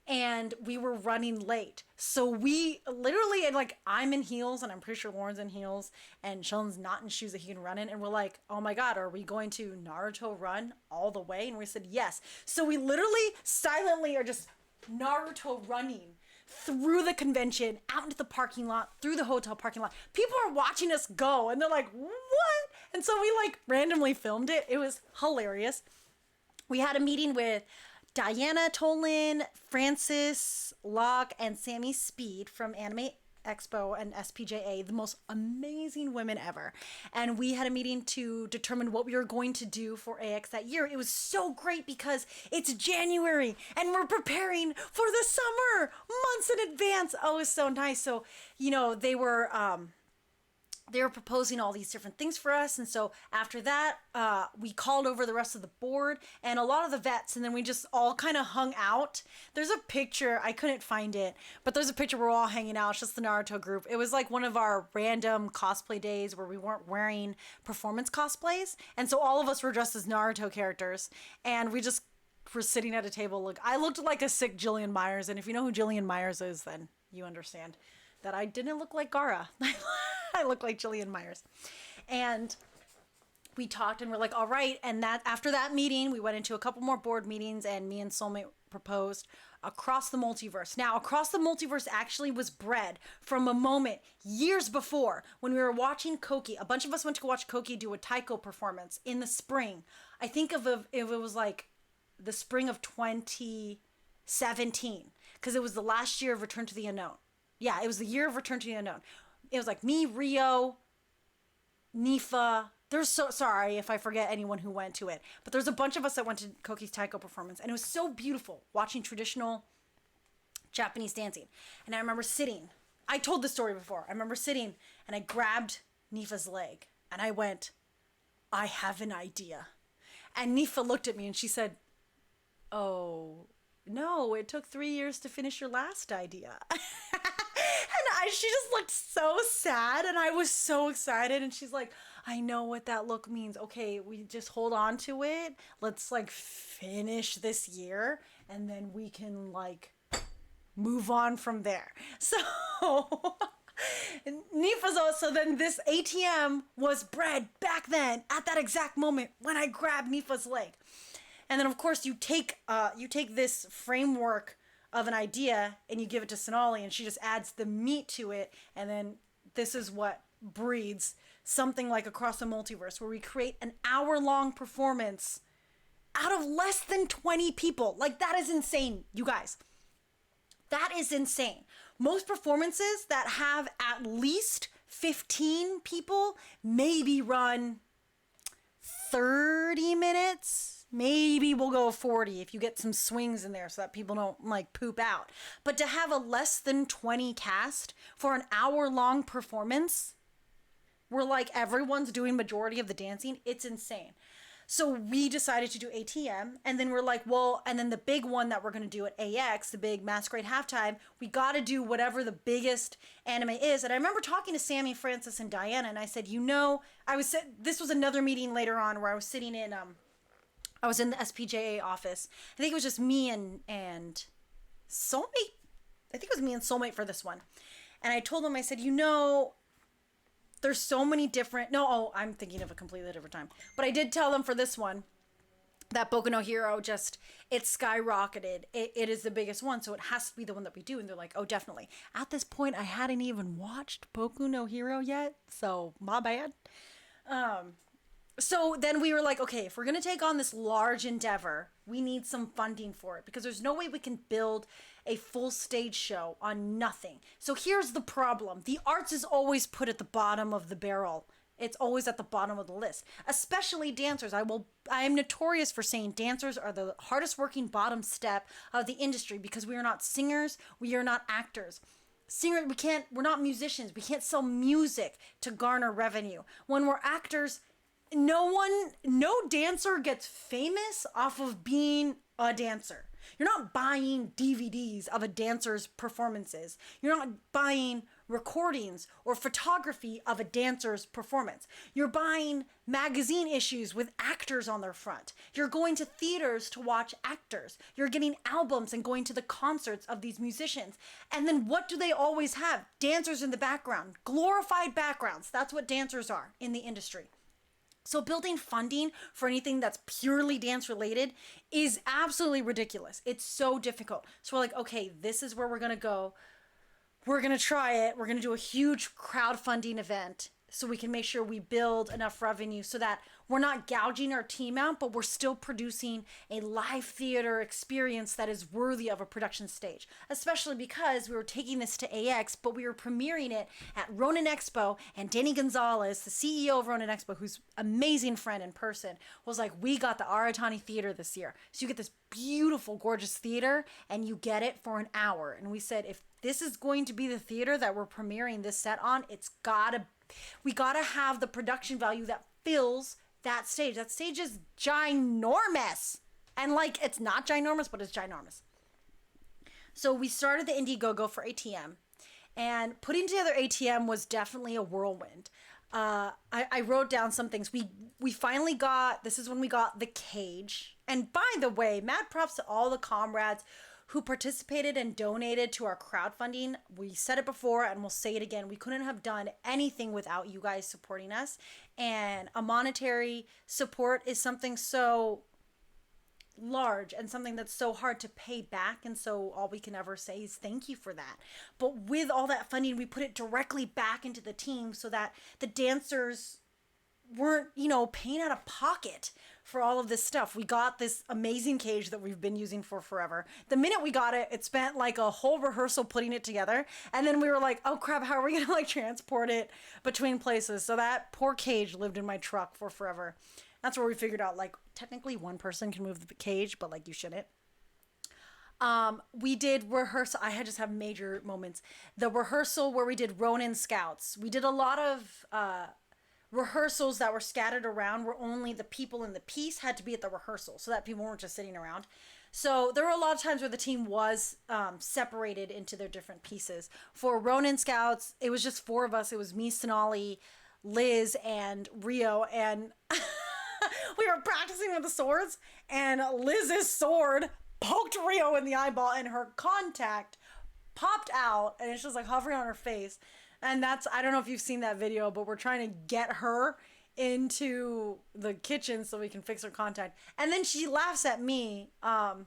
and we were running late. So we literally, and like, I'm in heels, and I'm pretty sure Lauren's in heels, and Shellen's not in shoes that he can run in. And we're like, oh my God, are we going to Naruto run all the way? And we said yes. So we literally silently are just Naruto running through the convention, out into the parking lot, through the hotel parking lot. People are watching us go, and they're like, what? And so we like randomly filmed it. It was hilarious. We had a meeting with Diana Tolan, Francis Locke, and Sammy Speed from Anime Expo and SPJA, the most amazing women ever. And we had a meeting to determine what we were going to do for AX that year. It was so great because it's January and we're preparing for the summer months in advance. Oh, it's so nice. So, they were proposing all these different things for us. And so after that, we called over the rest of the board and a lot of the vets, and then we just all kind of hung out. There's a picture, I couldn't find it, but there's a picture where we're all hanging out. It's just the Naruto group. It was like one of our random cosplay days where we weren't wearing performance cosplays. And so all of us were dressed as Naruto characters, and we just were sitting at a table. Look, I looked like a sick Jillian Myers. And if you know who Jillian Myers is, then you understand that I didn't look like Gaara. I look like Jillian Myers. And we talked and we're like, all right. And that after that meeting, we went into a couple more board meetings, and me and Soulmate proposed Across the Multiverse. Now, Across the Multiverse actually was bred from a moment years before when we were watching Koki. A bunch of us went to watch Koki do a taiko performance in the spring. I think if it was like the spring of 2017, because it was the last year of Return to the Unknown. Yeah, it was the year of Return to the Unknown. It was like me, Rio, Nifa. There's so sorry if I forget anyone who went to it, but there's a bunch of us that went to Koki's taiko performance, and it was so beautiful watching traditional Japanese dancing. And I remember sitting. I told this story before. I remember sitting, and I grabbed Nifa's leg, and I went, "I have an idea." And Nifa looked at me, and she said, "Oh no, it took 3 years to finish your last idea." She just looked so sad, and I was so excited, and she's like, I know what that look means. Okay, we just hold on to it. Let's like finish this year, and then we can like move on from there. So Nifa's so then this ATM was bred back then at that exact moment when I grabbed Nifa's leg. And then of course you take this framework of an idea and you give it to Sonali and she just adds the meat to it, and then this is what breeds something like Across the Multiverse, where we create an hour-long performance out of less than 20 people. Like, that is insane, you guys. That is insane. Most performances that have at least 15 people maybe run 30 minutes. Maybe we'll go 40 if you get some swings in there so that people don't like poop out. But to have a less than 20 cast for an hour-long performance where like everyone's doing majority of the dancing, it's insane. So we decided to do ATM, and then we're like, well, and then the big one that we're going to do at AX, the big Masquerade Halftime, we got to do whatever the biggest anime is. And I remember talking to Sammy, Francis, and Diana, and I said, this was another meeting later on where I was sitting in, I was in the SPJA office. I think it was just me and Soulmate. I think it was me and Soulmate for this one. And I told them, I said, there's so many different... I'm thinking of a completely different time. But I did tell them for this one that Boku no Hero it skyrocketed. It is the biggest one, so it has to be the one that we do. And they're like, oh, definitely. At this point, I hadn't even watched Boku no Hero yet, so my bad. So then we were like, okay, if we're going to take on this large endeavor, we need some funding for it, because there's no way we can build a full stage show on nothing. So here's the problem. The arts is always put at the bottom of the barrel. It's always at the bottom of the list, especially dancers. I am notorious for saying dancers are the hardest working bottom step of the industry, because we are not singers. We are not actors. We're not musicians. We can't sell music to garner revenue. When we're actors, no dancer gets famous off of being a dancer. You're not buying DVDs of a dancer's performances. You're not buying recordings or photography of a dancer's performance. You're buying magazine issues with actors on their front. You're going to theaters to watch actors. You're getting albums and going to the concerts of these musicians. And then what do they always have? Dancers in the background. Glorified backgrounds. That's what dancers are in the industry. So building funding for anything that's purely dance related is absolutely ridiculous. It's so difficult. So we're like, okay, this is where we're going to go. We're going to try it. We're going to do a huge crowdfunding event so we can make sure we build enough revenue so that we're not gouging our team out, but we're still producing a live theater experience that is worthy of a production stage. Especially because we were taking this to AX, but we were premiering it at Ronin Expo, and Danny Gonzalez, the CEO of Ronin Expo, who's an amazing friend in person, was like, we got the Aratani Theater this year. So you get this beautiful, gorgeous theater, and you get it for an hour. And we said, if this is going to be the theater that we're premiering this set on, we gotta have the production value that fills that stage. That stage is ginormous. And like, it's not ginormous, but it's ginormous. So we started the Indiegogo for ATM, and putting together ATM was definitely a whirlwind. I wrote down some things. We finally this is when we got the cage. And by the way, mad props to all the comrades who participated and donated to our crowdfunding. We said it before and we'll say it again. We couldn't have done anything without you guys supporting us. And a monetary support is something so large and something that's so hard to pay back. And so all we can ever say is thank you for that. But with all that funding, we put it directly back into the team so that the dancers weren't, paying out of pocket for all of this stuff. We got this amazing cage that we've been using for forever. The minute we got it, it spent like a whole rehearsal putting it together. And then we were like, oh crap, how are we gonna transport it between places? So that poor cage lived in my truck for forever. That's where we figured out, like, technically one person can move the cage, but like you shouldn't. We did rehearsal. I just have major moments. The rehearsal where we did Ronin Scouts. We did a lot of rehearsals that were scattered around, where only the people in the piece had to be at the rehearsal, so that people weren't just sitting around. So there were a lot of times where the team was separated into their different pieces. For Ronin Scouts, it was just 4 of us. It was me, Sonali, Liz, and Rio, and we were practicing with the swords, and Liz's sword poked Rio in the eyeball, and her contact popped out, and it's just like hovering on her face. And that's, I don't know if you've seen that video, but we're trying to get her into the kitchen so we can fix her contact. And then she laughs at me. I'm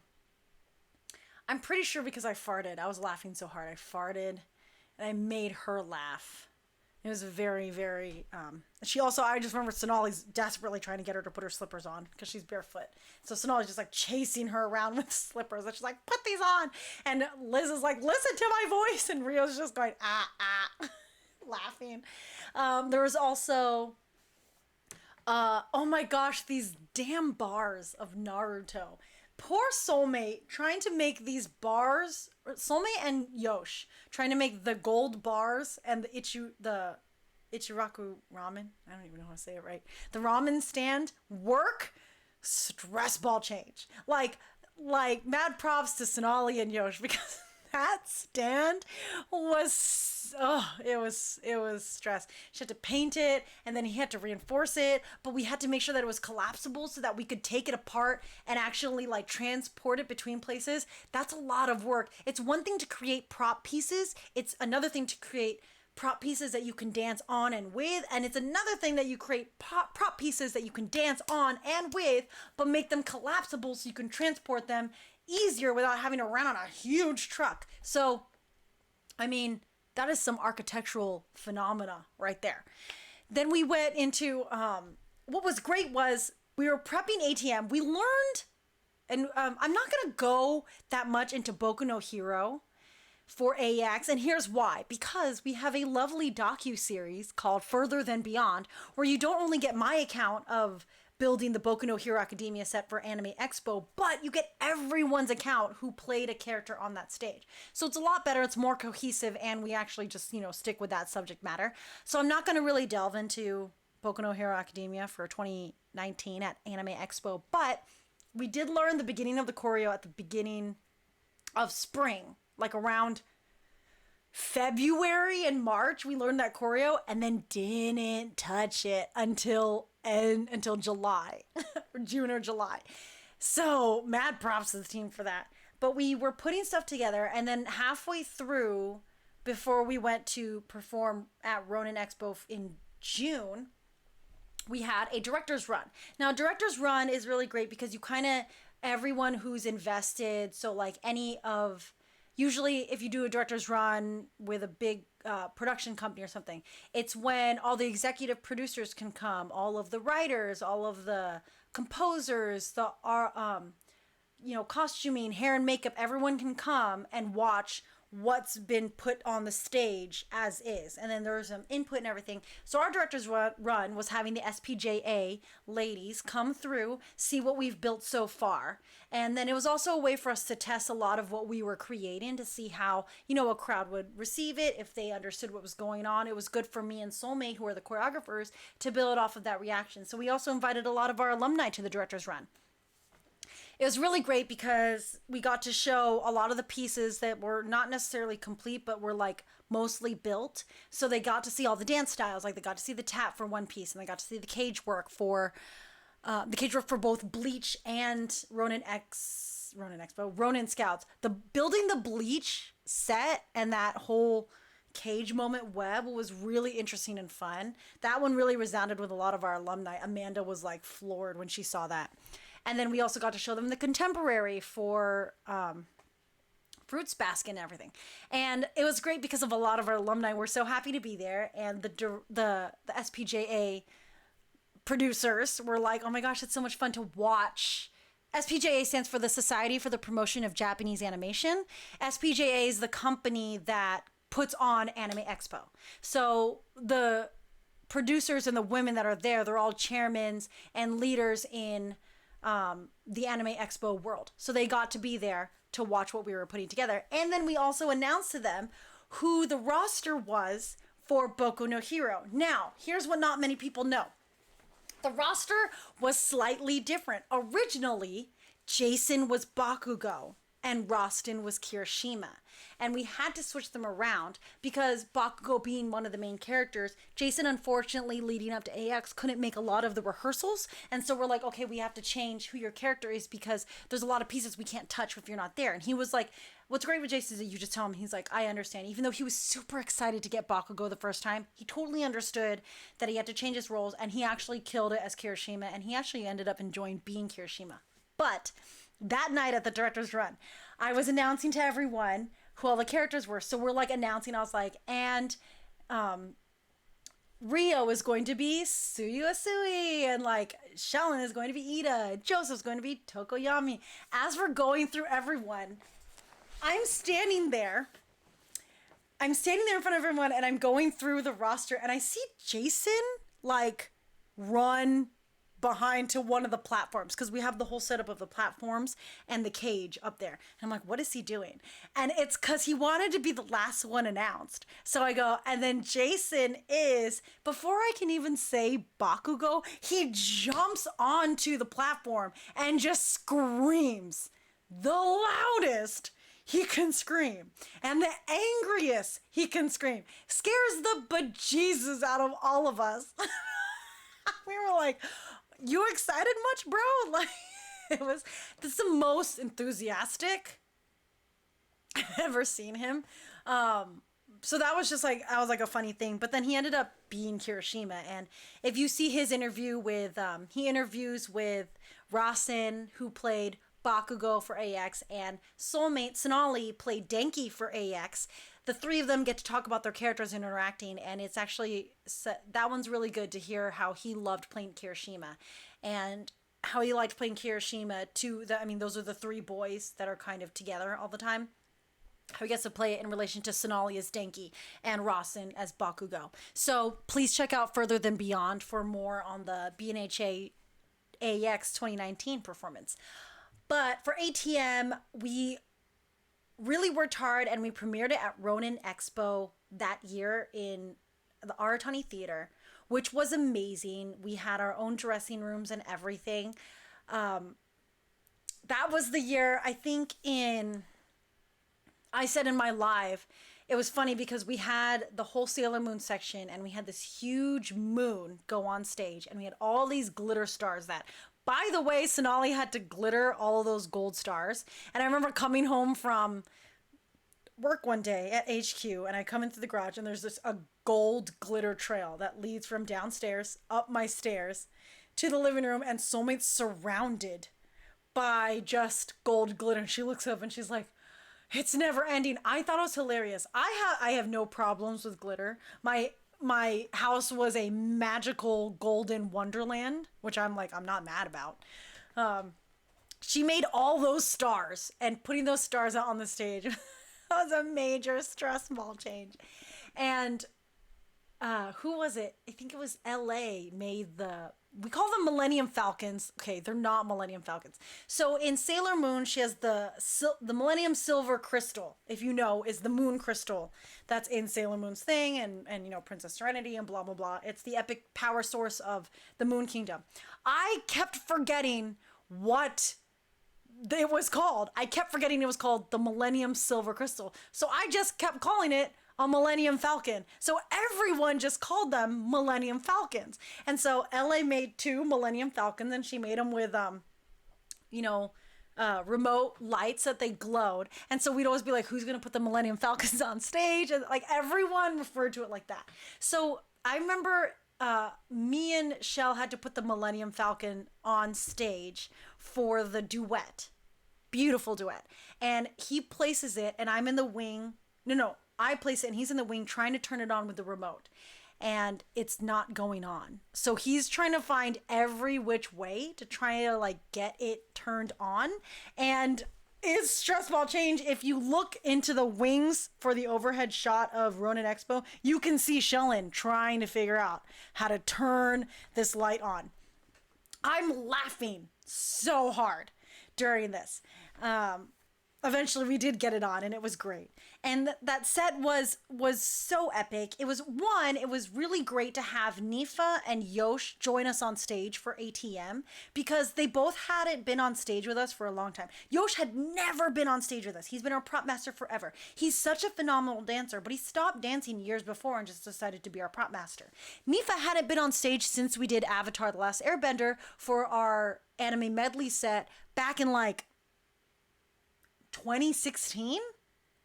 pretty sure because I farted. I was laughing so hard. I farted and I made her laugh. It was very, very, she also, I just remember Sonali's desperately trying to get her to put her slippers on because she's barefoot. So Sonali's just like chasing her around with slippers. And she's like, put these on. And Liz is like, listen to my voice. And Rio's just going, laughing. There was also, oh my gosh, these damn bars of Naruto. Poor Soulmate trying to make these bars, Soulmate and Yosh trying to make the gold bars and the Ichiraku ramen. I don't even know how to say it right. The ramen stand work. Stress ball change. Like mad props to Sonali and Yosh because that stand was, it was stress. She had to paint it and then he had to reinforce it, but we had to make sure that it was collapsible so that we could take it apart and actually like transport it between places. That's a lot of work. It's one thing to create prop pieces. It's another thing to create prop pieces that you can dance on and with, and it's another thing that you create prop pieces that you can dance on and with, but make them collapsible so you can transport them easier without having to run on a huge truck. So, I mean, that is some architectural phenomena right there. Then we went into, what was great was we were prepping ATM. We learned, and I'm not going to go that much into Boku no Hero for AX, and here's why. Because we have a lovely docu-series called Further Than Beyond, where you don't only get my account of building the Boku no Hero Academia set for Anime Expo, but you get everyone's account who played a character on that stage. So it's a lot better, it's more cohesive, and we actually just, stick with that subject matter. So I'm not going to really delve into Boku no Hero Academia for 2019 at Anime Expo, but we did learn the beginning of the choreo at the beginning of spring, like around February and March. We learned that choreo and then didn't touch it until July or June or July. So mad props to the team for that. But we were putting stuff together, and then halfway through, before we went to perform at Ronin Expo in June, we had a director's run. Now, director's run is really great because you everyone who's invested, so like usually if you do a director's run with a big production company or something, it's when all the executive producers can come, all of the writers, all of the composers, costuming, hair and makeup, everyone can come and watch what's been put on the stage as is. And then there's some input and everything. So our director's run was having the SPJA ladies come through, see what we've built so far. And then it was also a way for us to test a lot of what we were creating to see how, a crowd would receive it, if they understood what was going on. It was good for me and Soulmate, who are the choreographers, to build off of that reaction. So we also invited a lot of our alumni to the director's run. It was really great because we got to show a lot of the pieces that were not necessarily complete, but were like mostly built. So they got to see all the dance styles. Like they got to see the tap for one piece, and they got to see the cage work for both Bleach and Ronin Scouts. Building the Bleach set and that whole cage moment web was really interesting and fun. That one really resounded with a lot of our alumni. Amanda was like floored when she saw that. And then we also got to show them the contemporary for Fruits Basket and everything. And it was great because of a lot of our alumni were so happy to be there. And the SPJA producers were like, oh my gosh, it's so much fun to watch. SPJA stands for the Society for the Promotion of Japanese Animation. SPJA is the company that puts on Anime Expo. So the producers and the women that are there, they're all chairmen and leaders in the Anime Expo world. So they got to be there to watch what we were putting together. And then we also announced to them who the roster was for Boku no Hero. Now, here's what not many people know. The roster was slightly different. Originally, Jason was Bakugo and Rostin was Kirishima. And we had to switch them around because Bakugo being one of the main characters, Jason, unfortunately, leading up to AX, couldn't make a lot of the rehearsals. And so we're like, okay, we have to change who your character is because there's a lot of pieces we can't touch if you're not there. And he was like, what's great with Jason is that you just tell him, he's like, I understand. Even though he was super excited to get Bakugo the first time, he totally understood that he had to change his roles, and he actually killed it as Kirishima, and he actually ended up enjoying being Kirishima. But that night at the director's run, I was announcing to everyone who all the characters were. So we're like announcing, I was like, and Rio is going to be Suyu Asui, and like Shellen is going to be Ida, Joseph's going to be Tokoyami. As we're going through everyone, I'm standing there in front of everyone, and I'm going through the roster, and I see Jason like run behind to one of the platforms, because we have the whole setup of the platforms and the cage up there. And I'm like, what is he doing? And it's because he wanted to be the last one announced. So I go, and then Jason is, before I can even say Bakugo, he jumps onto the platform and just screams the loudest he can scream, and the angriest he can scream. Scares the bejesus out of all of us. We were like, you excited much, bro? Like, this is the most enthusiastic I've ever seen him. So that was just like, I was like a funny thing. But then he ended up being Kirishima. And if you see his interview with, he interviews with Rasen, who played Bakugo for AX, and soulmate Sonali played Denki for AX. The three of them get to talk about their characters interacting, and it's actually, that one's really good to hear how he loved playing Kirishima and how he liked playing Kirishima too. I mean, those are the three boys that are kind of together all the time. How he gets to play it in relation to Sonali as Denki and Rasen as Bakugo. So please check out Further Than Beyond for more on the BNHA AX 2019 performance. But for ATM, we really worked hard, and we premiered it at Ronin Expo that year in the Aratani Theater, which was amazing. We had our own dressing rooms and everything. That was the year, I think I said in my live, it was funny because we had the whole Sailor Moon section, and we had this huge moon go on stage, and we had all these glitter stars that, by the way, Sonali had to glitter all of those gold stars. And I remember coming home from work one day at HQ, and I come into the garage, and there's a gold glitter trail that leads from downstairs up my stairs to the living room, and Soulmate's surrounded by just gold glitter. And she looks up and she's like, it's never ending. I thought it was hilarious. I have no problems with glitter. My house was a magical golden wonderland, which I'm not mad about. She made all those stars, and putting those stars out on the stage was a major stress ball change. And who was it? I think it was LA made we call them Millennium Falcons. Okay, they're not Millennium Falcons. So in Sailor Moon, she has the Millennium Silver Crystal, if you know, is the moon crystal that's in Sailor Moon's thing, and you know, Princess Serenity and blah, blah, blah. It's the epic power source of the Moon Kingdom. I kept forgetting what it was called. I kept forgetting it was called the Millennium Silver Crystal. So I just kept calling it a Millennium Falcon. So everyone just called them Millennium Falcons. And so LA made 2 Millennium Falcons, and she made them with, remote lights that they glowed. And so we'd always be like, who's going to put the Millennium Falcons on stage? And like everyone referred to it like that. So I remember me and Shell had to put the Millennium Falcon on stage for the duet. Beautiful duet. And he places it, and I'm in the wing. No. I place it, and he's in the wing trying to turn it on with the remote, and it's not going on. So he's trying to find every which way to try to like get it turned on, and it's stress ball change. If you look into the wings for the overhead shot of Ronin Expo, you can see Shellen trying to figure out how to turn this light on. I'm laughing so hard during this. Eventually we did get it on, and it was great. And that set was so epic. It was really great to have Nifa and Yosh join us on stage for ATM because they both hadn't been on stage with us for a long time. Yosh had never been on stage with us. He's been our prop master forever. He's such a phenomenal dancer, but he stopped dancing years before and just decided to be our prop master. Nifa hadn't been on stage since we did Avatar: The Last Airbender for our anime medley set back in like 2016.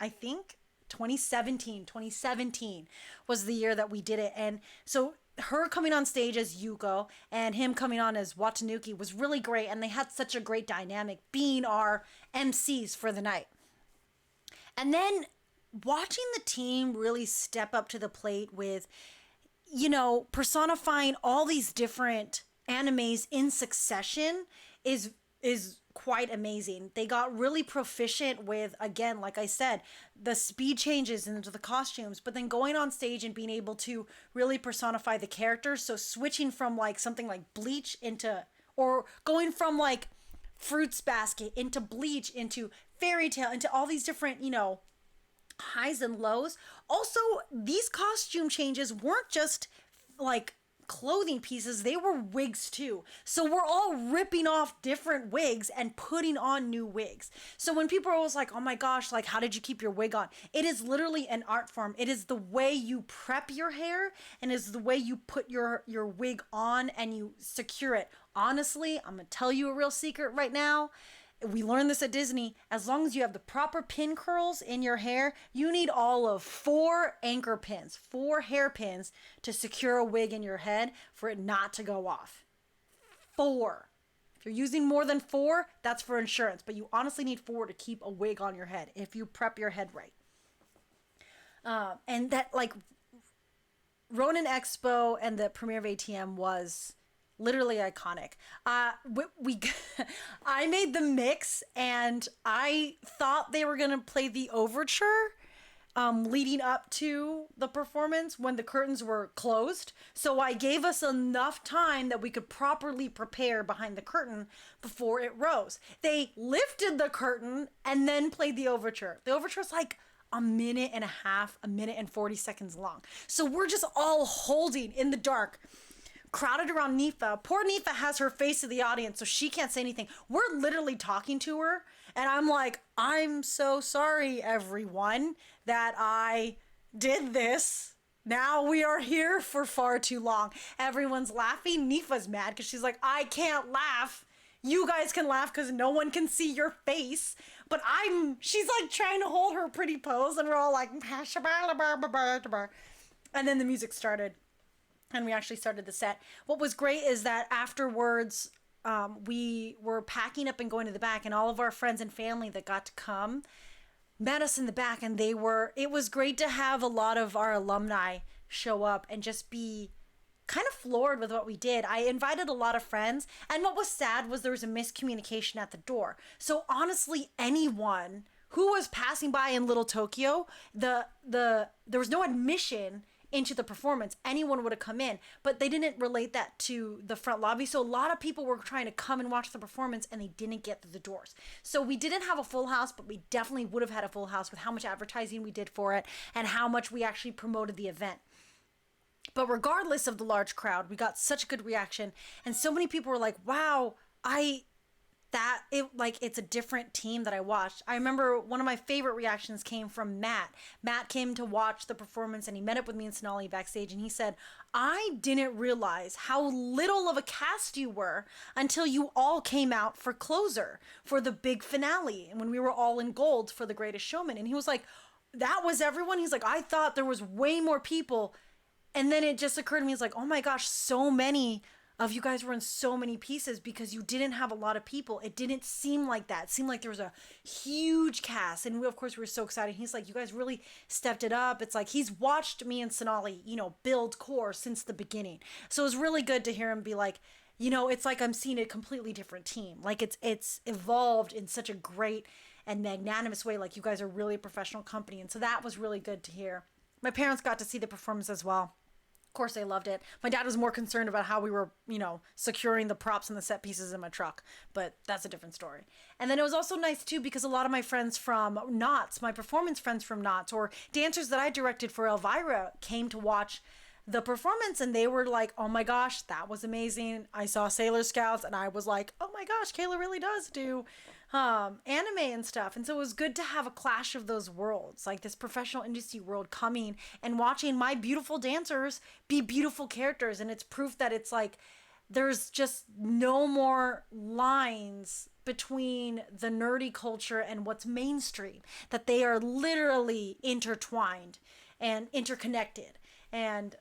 I think 2017 was the year that we did it. And so her coming on stage as Yuko and him coming on as Watanuki was really great. And they had such a great dynamic being our MCs for the night. And then watching the team really step up to the plate with, personifying all these different animes in succession is quite amazing. They got really proficient with, again, like I said, the speed changes into the costumes, but then going on stage and being able to really personify the characters. So switching from like something like Bleach or going from like Fruits Basket into Bleach into Fairy Tail into all these different, highs and lows. Also, these costume changes weren't just like clothing pieces, they were wigs too. So we're all ripping off different wigs and putting on new wigs. So when people are always like, oh my gosh, like how did you keep your wig on? It is literally an art form. It is the way you prep your hair and is the way you put your wig on and you secure it. Honestly, I'm gonna tell you a real secret right now. We learned this at Disney. As long as you have the proper pin curls in your hair, you need all of 4 anchor pins, 4 hairpins to secure a wig in your head for it not to go off. 4. If you're using more than 4, that's for insurance. But you honestly need 4 to keep a wig on your head if you prep your head right. And that, like, Ronin Expo and the premiere of ATM was literally iconic. I made the mix and I thought they were going to play the Overture leading up to the performance when the curtains were closed. So I gave us enough time that we could properly prepare behind the curtain before it rose. They lifted the curtain and then played the Overture. The Overture is like a minute and 40 seconds long. So we're just all holding in the dark, crowded around Nifa. Poor Nifa has her face to the audience, so she can't say anything. We're literally talking to her, and I'm like, I'm so sorry, everyone, that I did this. Now we are here for far too long. Everyone's laughing. Nifa's mad because she's like, I can't laugh. You guys can laugh because no one can see your face. But she's like trying to hold her pretty pose, and we're all like, and then the music started. And we actually started the set. What was great is that afterwards, we were packing up and going to the back, and all of our friends and family that got to come met us in the back, and it was great to have a lot of our alumni show up and just be kind of floored with what we did. I invited a lot of friends, and what was sad was there was a miscommunication at the door. So honestly, anyone who was passing by in Little Tokyo, there was no admission into the performance. Anyone would have come in, but they didn't relate that to the front lobby. So a lot of people were trying to come and watch the performance and they didn't get through the doors. So we didn't have a full house, but we definitely would have had a full house with how much advertising we did for it and how much we actually promoted the event. But regardless of the large crowd, we got such a good reaction, and so many people were like, wow, it's a different team that I watched. I remember one of my favorite reactions came from Matt. Matt came to watch the performance and he met up with me and Sonali backstage, and he said, I didn't realize how little of a cast you were until you all came out for closer for the big finale and when we were all in gold for The Greatest Showman. And he was like, that was everyone? He's like, I thought there was way more people. And then it just occurred to me, it's like, oh my gosh, so many of you guys were in so many pieces because you didn't have a lot of people. It didn't seem like that. It seemed like there was a huge cast. And we, of course, were so excited. He's like, you guys really stepped it up. It's like he's watched me and Sonali, build core since the beginning. So it was really good to hear him be like, it's like I'm seeing a completely different team. Like it's evolved in such a great and magnanimous way. Like you guys are really a professional company. And so that was really good to hear. My parents got to see the performance as well. Of course, they loved it. My dad was more concerned about how we were, securing the props and the set pieces in my truck, but that's a different story. And then it was also nice too because a lot of my friends from Knots, my performance friends from Knots, or dancers that I directed for Elvira, came to watch the performance, and they were like, oh my gosh, that was amazing. I saw Sailor Scouts and I was like, oh my gosh, Kayla really does do anime and stuff. And so it was good to have a clash of those worlds, like this professional industry world coming and watching my beautiful dancers be beautiful characters. And it's proof that it's like there's just no more lines between the nerdy culture and what's mainstream, that they are literally intertwined and interconnected. And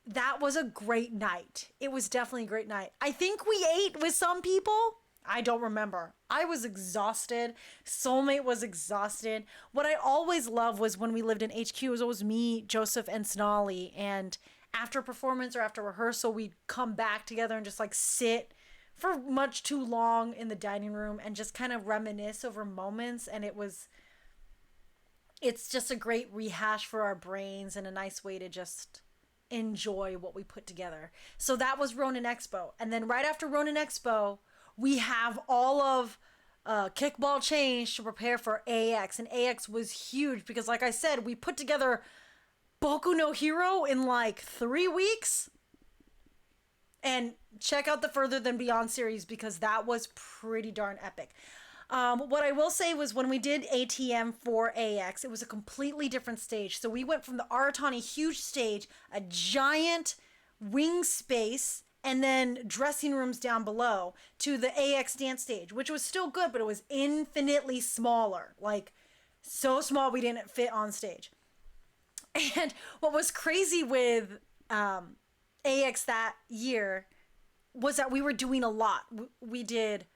that was a great night. It was definitely a great night. I think we ate with some people. I don't remember. I was exhausted. Soulmate was exhausted. What I always loved was when we lived in HQ, it was always me, Joseph, and Sonali. And after performance or after rehearsal, we'd come back together and just like sit for much too long in the dining room and just kind of reminisce over moments. And it's just a great rehash for our brains and a nice way to just enjoy what we put together. So that was Ronin Expo. And then right after Ronin Expo, we have all of Kickball Change to prepare for AX. And AX was huge because, like I said, we put together Boku no Hero in like 3 weeks. And check out the Further Than Beyond series because that was pretty darn epic. What I will say was when we did ATM for AX, it was a completely different stage. So we went from the Aratani huge stage, a giant wing space, and then dressing rooms down below, to the AX dance stage, which was still good, but it was infinitely smaller. Like, so small we didn't fit on stage. And what was crazy with AX that year was that we were doing a lot. We did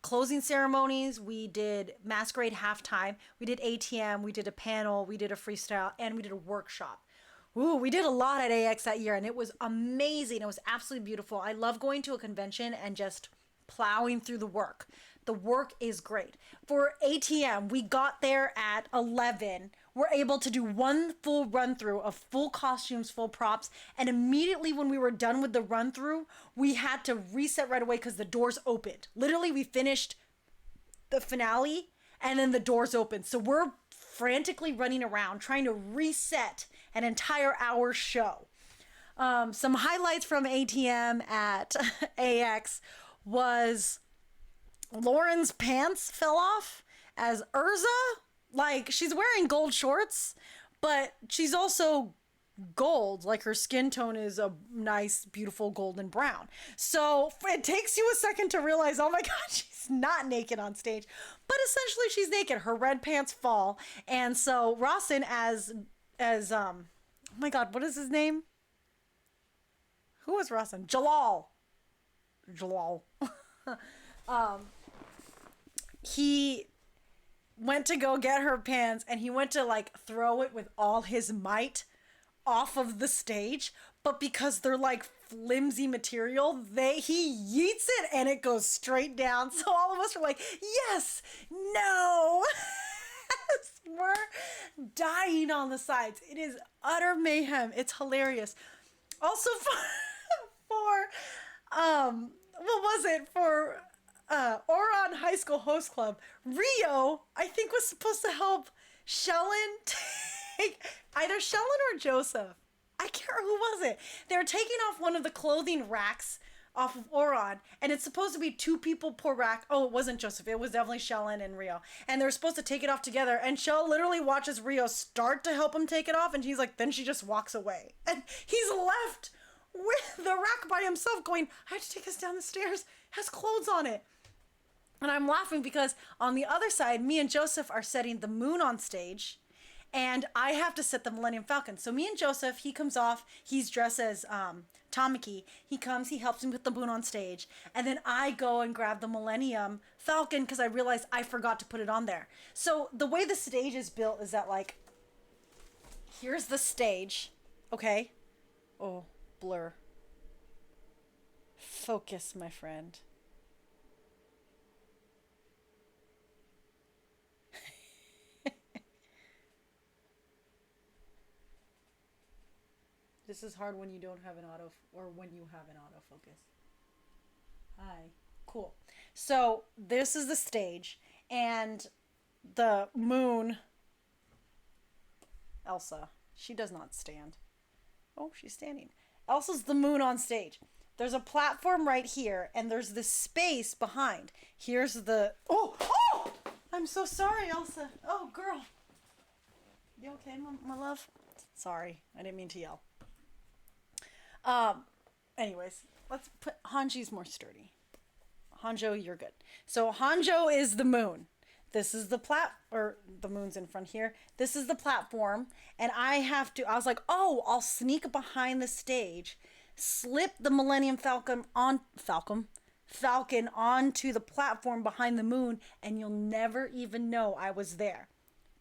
closing ceremonies, we did masquerade halftime, we did ATM, we did a panel, we did a freestyle, and we did a workshop. Ooh, we did a lot at AX that year, and it was amazing. It was absolutely beautiful. I love going to a convention and just plowing through the work. The work is great. For ATM, we got there at 11. We're able to do one full run through of full costumes, full props, and immediately when we were done with the run through, we had to reset right away because the doors opened. Literally, we finished the finale and then the doors opened. So we're frantically running around trying to reset an entire hour show. Some highlights from ATM at AX was Lauren's pants fell off as Urza. Like, she's wearing gold shorts, but she's also gold. Like, her skin tone is a nice, beautiful golden brown. So it takes you a second to realize, oh my God, she's not naked on stage. But essentially, she's naked. Her red pants fall. And so Rawson as oh my God, what is his name? Who was Rawson? Jalal. He went to go get her pants and he went to like throw it with all his might off of the stage, but because they're like flimsy material, he yeets it and it goes straight down. So all of us were like, yes, no. We're dying on the sides. It is utter mayhem. It's hilarious. Also what was it for Oron High School Host Club, Rio, I think, was supposed to help Shellen take either Shellen or Joseph. I can't remember, who was it? They were taking off one of the clothing racks off of Oron, and it's supposed to be 2 people per rack. Oh, it wasn't Joseph. It was definitely Shellen and Rio. And they're supposed to take it off together, and Shell literally watches Rio start to help him take it off, and he's like, then she just walks away. And he's left with the rack by himself going, I have to take this down the stairs. It has clothes on it. And I'm laughing because on the other side, me and Joseph are setting the moon on stage, and I have to set the Millennium Falcons. So me and Joseph, he comes off, he's dressed as Tamaki. He comes, he helps me with the moon on stage, and then I go and grab the Millennium Falcon because I realized I forgot to put it on there. So the way the stage is built is that, like, here's the stage, okay? Oh, blur. Focus, my friend. This is hard when you don't have an auto, or when you have an autofocus. Hi. Cool. So this is the stage, and the moon, Elsa, she does not stand. Oh, she's standing. Elsa's the moon on stage. There's a platform right here, and there's this space behind. Here's the... Oh! Oh! I'm so sorry, Elsa. Oh, girl. You okay, my love? Sorry, I didn't mean to yell. Anyways, let's put... Hanji's more sturdy. Hanjo, you're good. So Hanjo is the moon. This is the the moon's in front here. This is the platform, and I was like, oh, I'll sneak behind the stage, slip the Millennium Falcon onto the platform behind the moon, and you'll never even know I was there.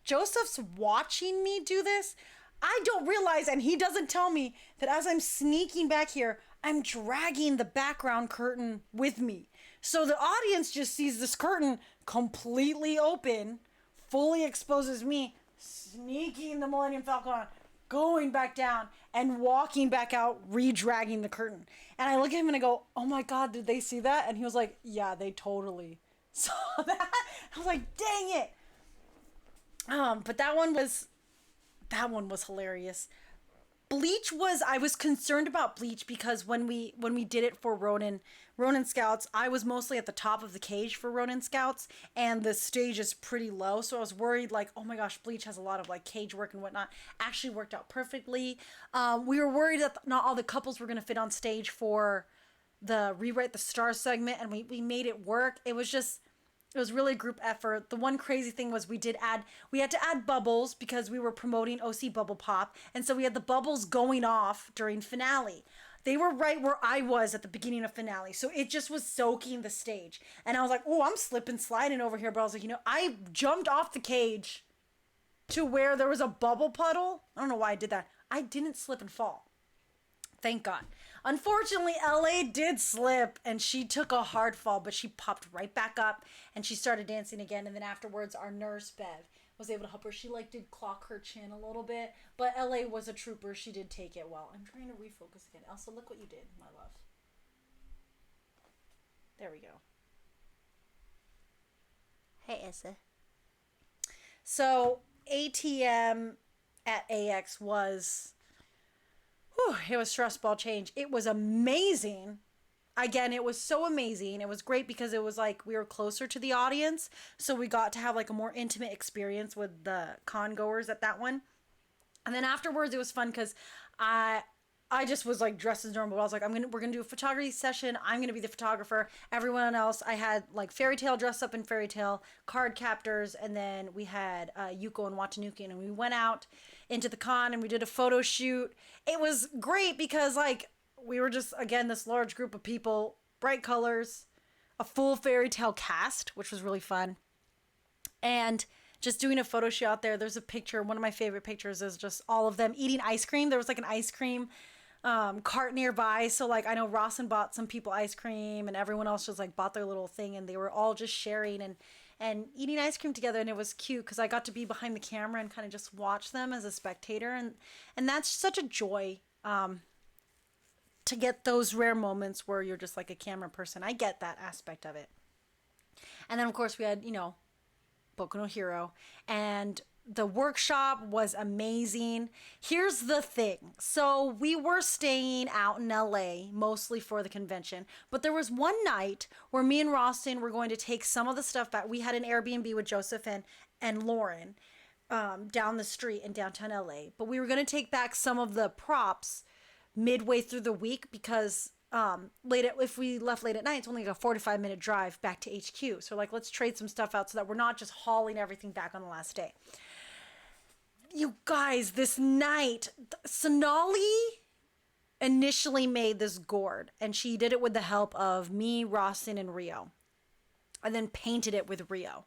Joseph's watching me do this. I don't realize, and he doesn't tell me, that as I'm sneaking back here, I'm dragging the background curtain with me. So the audience just sees this curtain completely open, fully exposes me, sneaking the Millennium Falcon on, going back down, and walking back out, re-dragging the curtain. And I look at him and I go, oh my God, did they see that? And he was like, yeah, they totally saw that. I was like, dang it. But that one was hilarious. I was concerned about Bleach because when we did it for Ronin Scouts, I was mostly at the top of the cage for Ronin Scouts, and the stage is pretty low, so I was worried, like, oh my gosh, Bleach has a lot of like cage work and whatnot. Actually worked out perfectly. We were worried that not all the couples were gonna fit on stage for the Rewrite the Stars segment, and we made it work. It was really a group effort. The one crazy thing was we had to add bubbles because we were promoting OC Bubble Pop. And so we had the bubbles going off during finale. They were right where I was at the beginning of finale. So it just was soaking the stage. And I was like, oh, I'm slipping, sliding over here. But I was like, I jumped off the cage to where there was a bubble puddle. I don't know why I did that. I didn't slip and fall. Thank God. Unfortunately, LA did slip and she took a hard fall, but she popped right back up and she started dancing again. And then afterwards, our nurse, Bev, was able to help her. She did clock her chin a little bit, but LA was a trooper. She did take it well. I'm trying to refocus again. Elsa, look what you did, my love. There we go. Hey, Elsa. So, ATM at AX was... it was stress ball change. It was amazing. Again, it was so amazing. It was great because it was like we were closer to the audience. So we got to have like a more intimate experience with the con goers at that one. And then afterwards it was fun because I just was like dressed as normal. I was like, we're gonna do a photography session. I'm gonna be the photographer. Everyone else, I had like Fairy Tail dressed up in Fairy Tail, card captors, and then we had Yuko and Watanuki, and we went out into the con and we did a photo shoot. It was great because like we were just, again, this large group of people, bright colors, a full Fairy Tail cast, which was really fun, and just doing a photo shoot out there. There's a picture, one of my favorite pictures is just all of them eating ice cream. There was like an ice cream cart nearby, so like I know Rawson bought some people ice cream and everyone else just like bought their little thing, and they were all just sharing and eating ice cream together, and it was cute because I got to be behind the camera and kind of just watch them as a spectator, and that's such a joy to get those rare moments where you're just like a camera person. I get that aspect of it. And then of course we had Boku no Hero, and the workshop was amazing. Here's the thing. So we were staying out in LA mostly for the convention, but there was one night where me and Rawson were going to take some of the stuff back. We had an Airbnb with Joseph and Lauren down the street in downtown LA, but we were going to take back some of the props midway through the week because if we left late at night, it's only like a 45-minute drive back to HQ. So like, let's trade some stuff out so that we're not just hauling everything back on the last day. You guys, this night, Sonali initially made this gourd, and she did it with the help of me, Rawson, and Rio, and then painted it with Rio.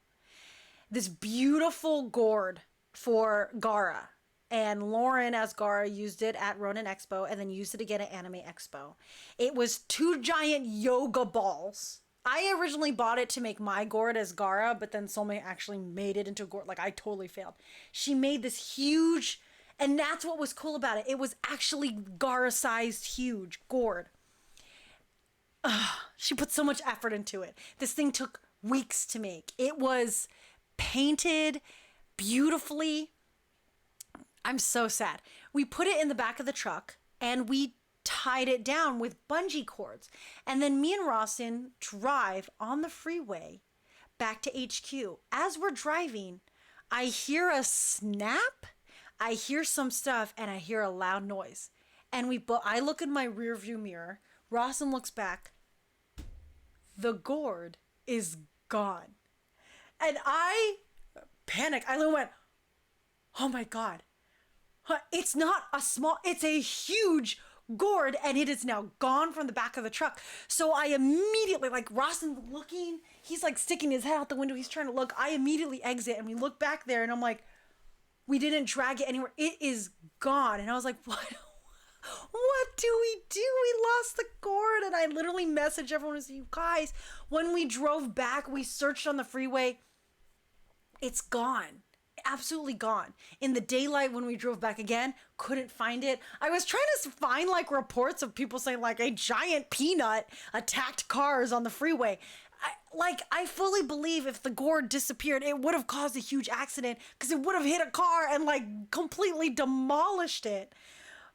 This beautiful gourd for Gaara. And Lauren as Gaara used it at Ronin Expo and then used it again at Anime Expo. It was 2 giant yoga balls. I originally bought it to make my gourd as Gaara, but then Solmay actually made it into a gourd. Like, I totally failed. She made this huge And that's what was cool about it. It was actually Gara-sized, huge gourd. She put so much effort into it. This thing took weeks to make. It was painted beautifully. I'm so sad. We put it in the back of the truck and we tied it down with bungee cords. And then me and Rawson drive on the freeway back to HQ. As we're driving, I hear a snap, I hear some stuff, and I hear a loud noise. And I look in my rear view mirror. Rawson looks back. The gourd is gone. And I panicked. I literally went, oh my God. It's not a small, it's a huge gourd, and it is now gone from the back of the truck. So I immediately, like, Rawson's looking, he's like sticking his head out the window, he's trying to look. I immediately exit and we look back there and I'm like, we didn't drag it anywhere. It is gone. And I was like, what do we do? We lost the gourd. And I literally messaged everyone and said, you guys, when we drove back, we searched on the freeway. It's gone. Absolutely gone. In the daylight when we drove back again, couldn't find it. I was trying to find like reports of people saying like a giant peanut attacked cars on the freeway. I fully believe if the gourd disappeared, it would have caused a huge accident because it would have hit a car and like completely demolished it.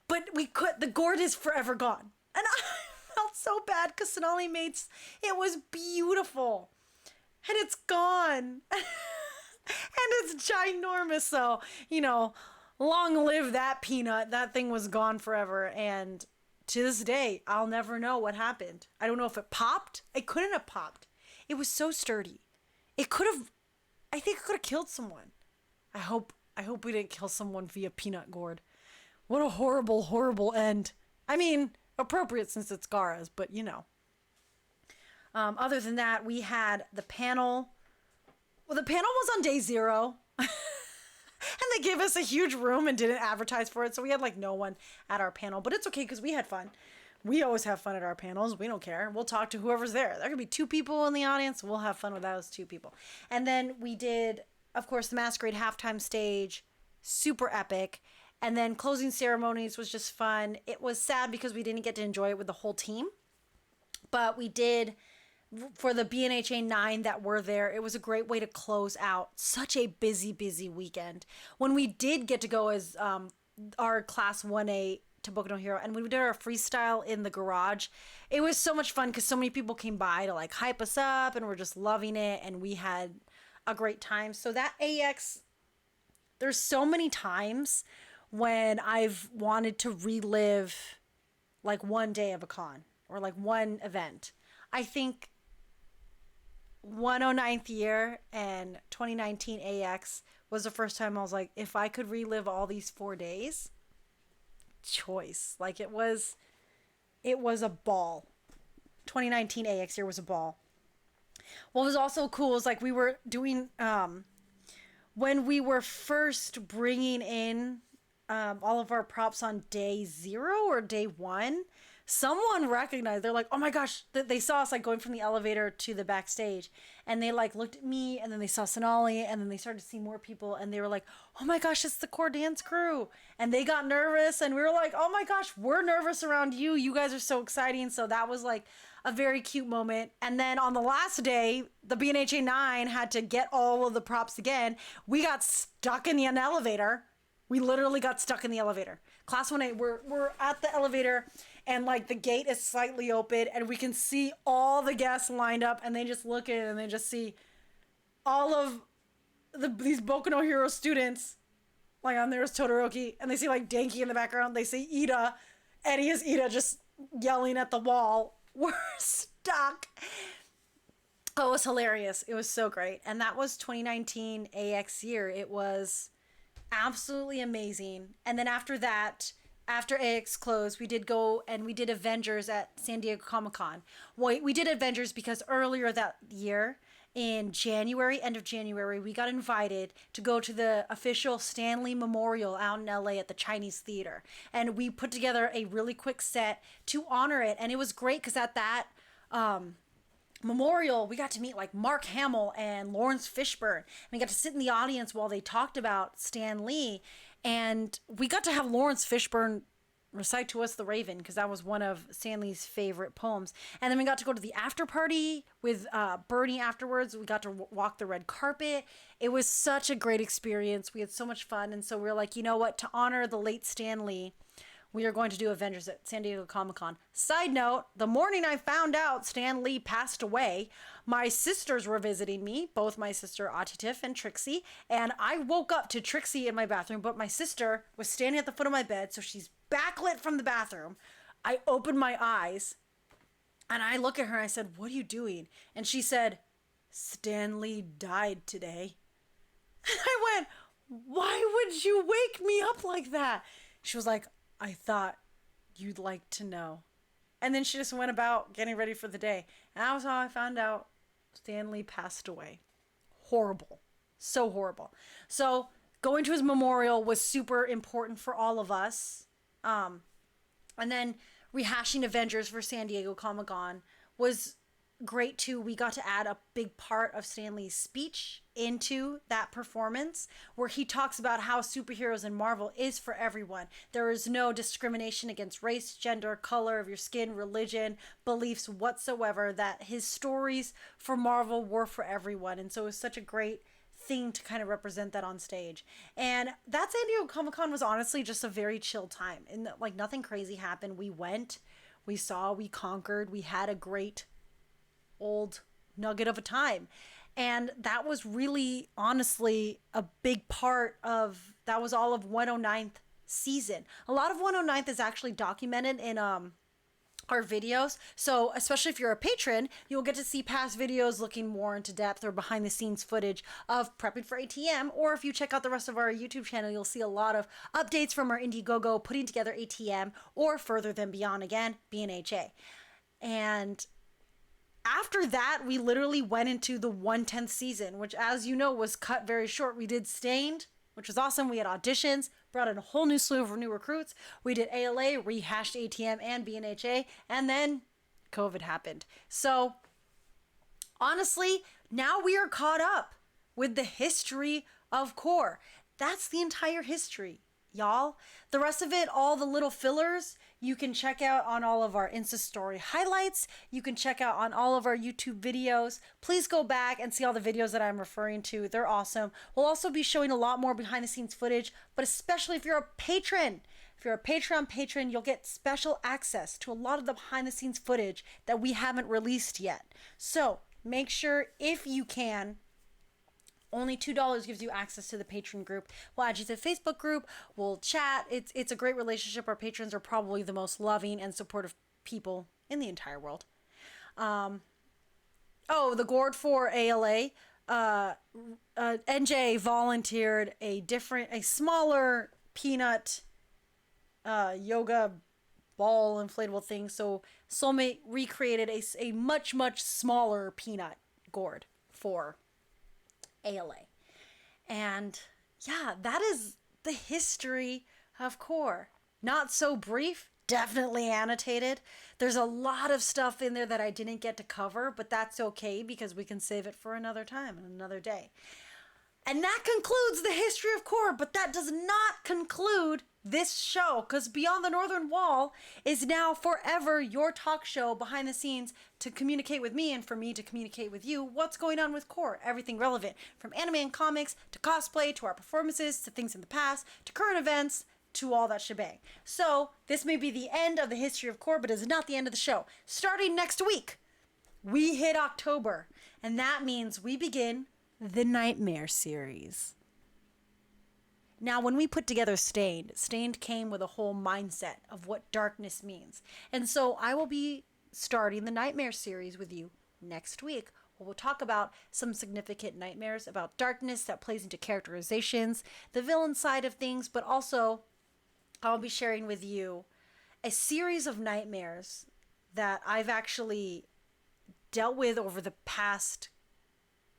But the gourd is forever gone. And I felt so bad because Sonali mates, it was beautiful. And it's gone. And it's ginormous. So, long live that peanut. That thing was gone forever. And to this day, I'll never know what happened. I don't know if it popped. It couldn't have popped. It was so sturdy. I think it could have killed someone. I hope we didn't kill someone via peanut gourd. What a horrible, horrible end. I mean, appropriate since it's Gara's, but Other than that, we had the panel. Well, the panel was on day 0. And they gave us a huge room and didn't advertise for it. So we had like no one at our panel. But it's okay because we had fun. We always have fun at our panels. We don't care. We'll talk to whoever's there. There could be 2 people in the audience. We'll have fun with those 2 people. And then we did, of course, the Masquerade halftime stage. Super epic. And then closing ceremonies was just fun. It was sad because we didn't get to enjoy it with the whole team. But we did... For the BNHA 9 that were there, it was a great way to close out such a busy, busy weekend. When we did get to go as our Class 1A to Boku no Hero, and when we did our freestyle in the garage, it was so much fun because so many people came by to like hype us up, and we're just loving it, and we had a great time. So that AX, there's so many times when I've wanted to relive like one day of a con or like one event. I think 109th year and 2019 AX was the first time I was like, if I could relive all these 4 days, choice. Like it was a ball. 2019 AX year was a ball. What was also cool is like we were doing, when we were first bringing in all of our props on day 0 or day 1, someone recognized, they're like, oh my gosh, they saw us like going from the elevator to the backstage, and they like looked at me, and then they saw Sonali, and then they started to see more people, and they were like, oh my gosh, it's the core dance crew, and they got nervous, and we were like, oh my gosh, we're nervous around you guys are so exciting. So that was like a very cute moment. And then on the last day, the BNHA 9 had to get all of the props again. We got stuck in the elevator. We literally got stuck in the elevator. Class 1A, we're at the elevator, and like the gate is slightly open, and we can see all the guests lined up, and they just look in and they just see all of these Boku no Hero students. Like on there's Todoroki, and they see like Denki in the background. They see Ida. Eddie is Ida just yelling at the wall. We're stuck. Oh, it was hilarious. It was so great. And that was 2019 AX year. It was absolutely amazing. And then after that, after AX closed, we did go and we did Avengers at San Diego Comic-Con. We did Avengers because earlier that year, in January, end of January, we got invited to go to the official Stan Lee Memorial out in LA at the Chinese Theater. And we put together a really quick set to honor it. And it was great because at that memorial, we got to meet like Mark Hamill and Lawrence Fishburne. And we got to sit in the audience while they talked about Stan Lee. And we got to have Lawrence Fishburne recite to us The Raven, because that was one of Stanley's favorite poems. And then we got to go to the after party with Bernie afterwards. We got to walk the red carpet. It was such a great experience. We had so much fun. And so we were like, you know what, to honor the late Stanley, we are going to do Avengers at San Diego Comic-Con. Side note, the morning I found out Stan Lee passed away, my sisters were visiting me, both my sister Atitif and Trixie, and I woke up to Trixie in my bathroom, but my sister was standing at the foot of my bed, so she's backlit from the bathroom. I opened my eyes, and I look at her and I said, "What are you doing?" And she said, "Stan Lee died today." And I went, "Why would you wake me up like that?" She was like, "I thought you'd like to know." And then she just went about getting ready for the day. And that was how I found out Stan Lee passed away. Horrible. So horrible. So going to his memorial was super important for all of us. And then rehashing Avengers for San Diego Comic-Con was great too. We got to add a big part of Stan Lee's speech into that performance, where he talks about how superheroes in Marvel is for everyone. There is no discrimination against race, gender, color of your skin, religion, beliefs whatsoever, that his stories for Marvel were for everyone. And so it was such a great thing to kind of represent that on stage. And that San Diego Comic-Con was honestly just a very chill time, and like nothing crazy happened. We went, we saw, we conquered, we had a great old nugget of a time. And that was really honestly a big part of, that was all of 109th season. A lot of 109th is actually documented in our videos. So especially if you're a patron, you'll get to see past videos looking more into depth or behind the scenes footage of prepping for ATM. Or if you check out the rest of our YouTube channel, you'll see a lot of updates from our Indiegogo putting together ATM, or further than beyond, again, BNHA. And after that, we literally went into the 110th season, which, as you know, was cut very short. We did Stained, which was awesome. We had auditions, brought in a whole new slew of new recruits. We did ALA, rehashed ATM and BNHA, and then COVID happened. So, honestly, now we are caught up with the history of Core. That's the entire history, y'all. The rest of it, all the little fillers, you can check out on all of our Insta story highlights. You can check out on all of our YouTube videos. Please go back and see all the videos that I'm referring to. They're awesome. We'll also be showing a lot more behind the scenes footage, but especially if you're a patron. If you're a Patreon patron, you'll get special access to a lot of the behind the scenes footage that we haven't released yet. So make sure, if you can, only $2 gives you access to the patron group. We'll add you to the Facebook group. We'll chat. It's a great relationship. Our patrons are probably the most loving and supportive people in the entire world. The Gourd for ALA. NJ volunteered a smaller peanut yoga ball inflatable thing. So Soulmate recreated a much, much smaller peanut gourd for ALA. And yeah, that is the history of Core. Not so brief, definitely annotated. There's a lot of stuff in there that I didn't get to cover, but that's okay because we can save it for another time and another day. And that concludes the history of Core, but that does not conclude this show, because Beyond the Northern Wall is now forever your talk show behind the scenes to communicate with me and for me to communicate with you what's going on with Core. Everything relevant, from anime and comics to cosplay to our performances to things in the past to current events to all that shebang. So this may be the end of the history of Core, but it is not the end of the show. Starting next week, we hit October, and that means we begin the Nightmare series. Now, when we put together Stained came with a whole mindset of what darkness means. And so I will be starting the Nightmare series with you next week. We'll talk about some significant nightmares, about darkness that plays into characterizations, the villain side of things, but also I'll be sharing with you a series of nightmares that I've actually dealt with over the past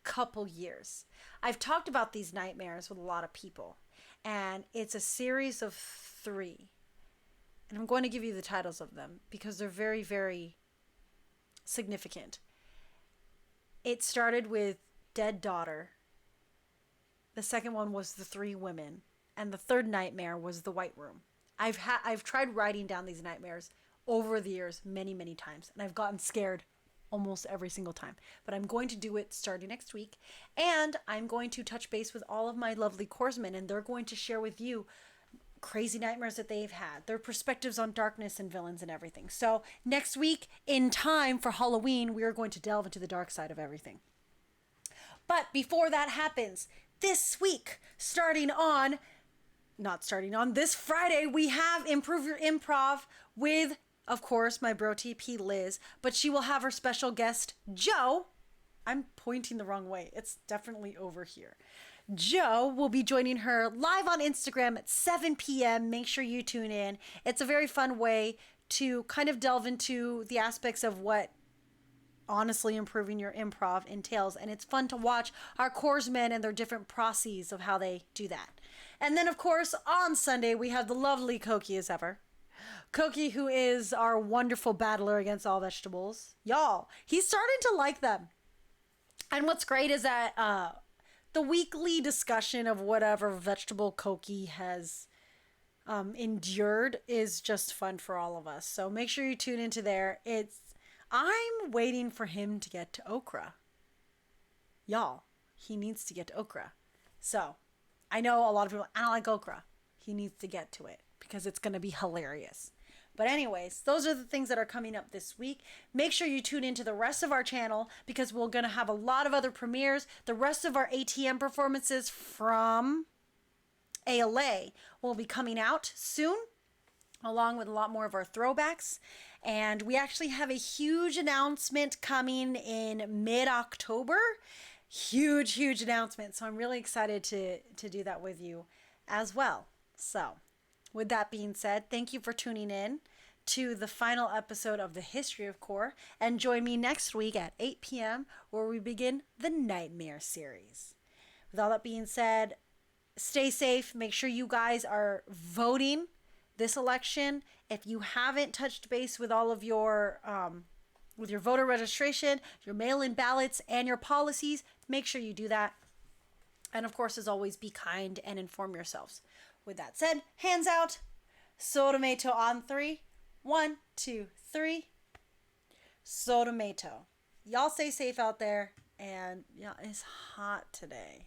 couple years. I've talked about these nightmares with a lot of people, and it's a series of 3. And I'm going to give you the titles of them because they're very, very significant. It started with Dead Daughter. The second one was The 3 Women. And the third nightmare was the White Room. I've tried writing down these nightmares over the years many, many times, and I've gotten scared almost every single time. But I'm going to do it starting next week, and I'm going to touch base with all of my lovely corpsmen, and they're going to share with you crazy nightmares that they've had, their perspectives on darkness and villains and everything. So next week, in time for Halloween, we are going to delve into the dark side of everything. But before that happens, this week, not starting on this Friday, we have Improve Your Improv with, of course, my bro TP Liz, but she will have her special guest, Joe. I'm pointing the wrong way. It's definitely over here. Joe will be joining her live on Instagram at 7 p.m. Make sure you tune in. It's a very fun way to kind of delve into the aspects of what honestly improving your improv entails, and it's fun to watch our corpsmen and their different processes of how they do that. And then, of course, on Sunday, we have the lovely Koki as ever. Koki, who is our wonderful battler against all vegetables. Y'all, he's starting to like them. And what's great is that the weekly discussion of whatever vegetable Koki has endured is just fun for all of us. So make sure you tune into there. I'm waiting for him to get to okra. Y'all, he needs to get to okra. So I know a lot of people, I don't like okra. He needs to get to it because it's going to be hilarious. But anyways, those are the things that are coming up this week. Make sure you tune into the rest of our channel because we're going to have a lot of other premieres. The rest of our ATM performances from ALA will be coming out soon, along with a lot more of our throwbacks. And we actually have a huge announcement coming in mid-October. Huge announcement. So I'm really excited to do that with you as well. So with that being said, thank you for tuning in to the final episode of the History of Core, and join me next week at 8 p.m. where we begin the Nightmare series. With all that being said, stay safe. Make sure you guys are voting this election. If you haven't touched base with all of your with your voter registration, your mail-in ballots, and your policies, make sure you do that. And of course, as always, be kind and inform yourselves. With that said, hands out. Sotomato on 3. 1, 2, 3. Sotomato. Y'all stay safe out there. And yeah, it's hot today.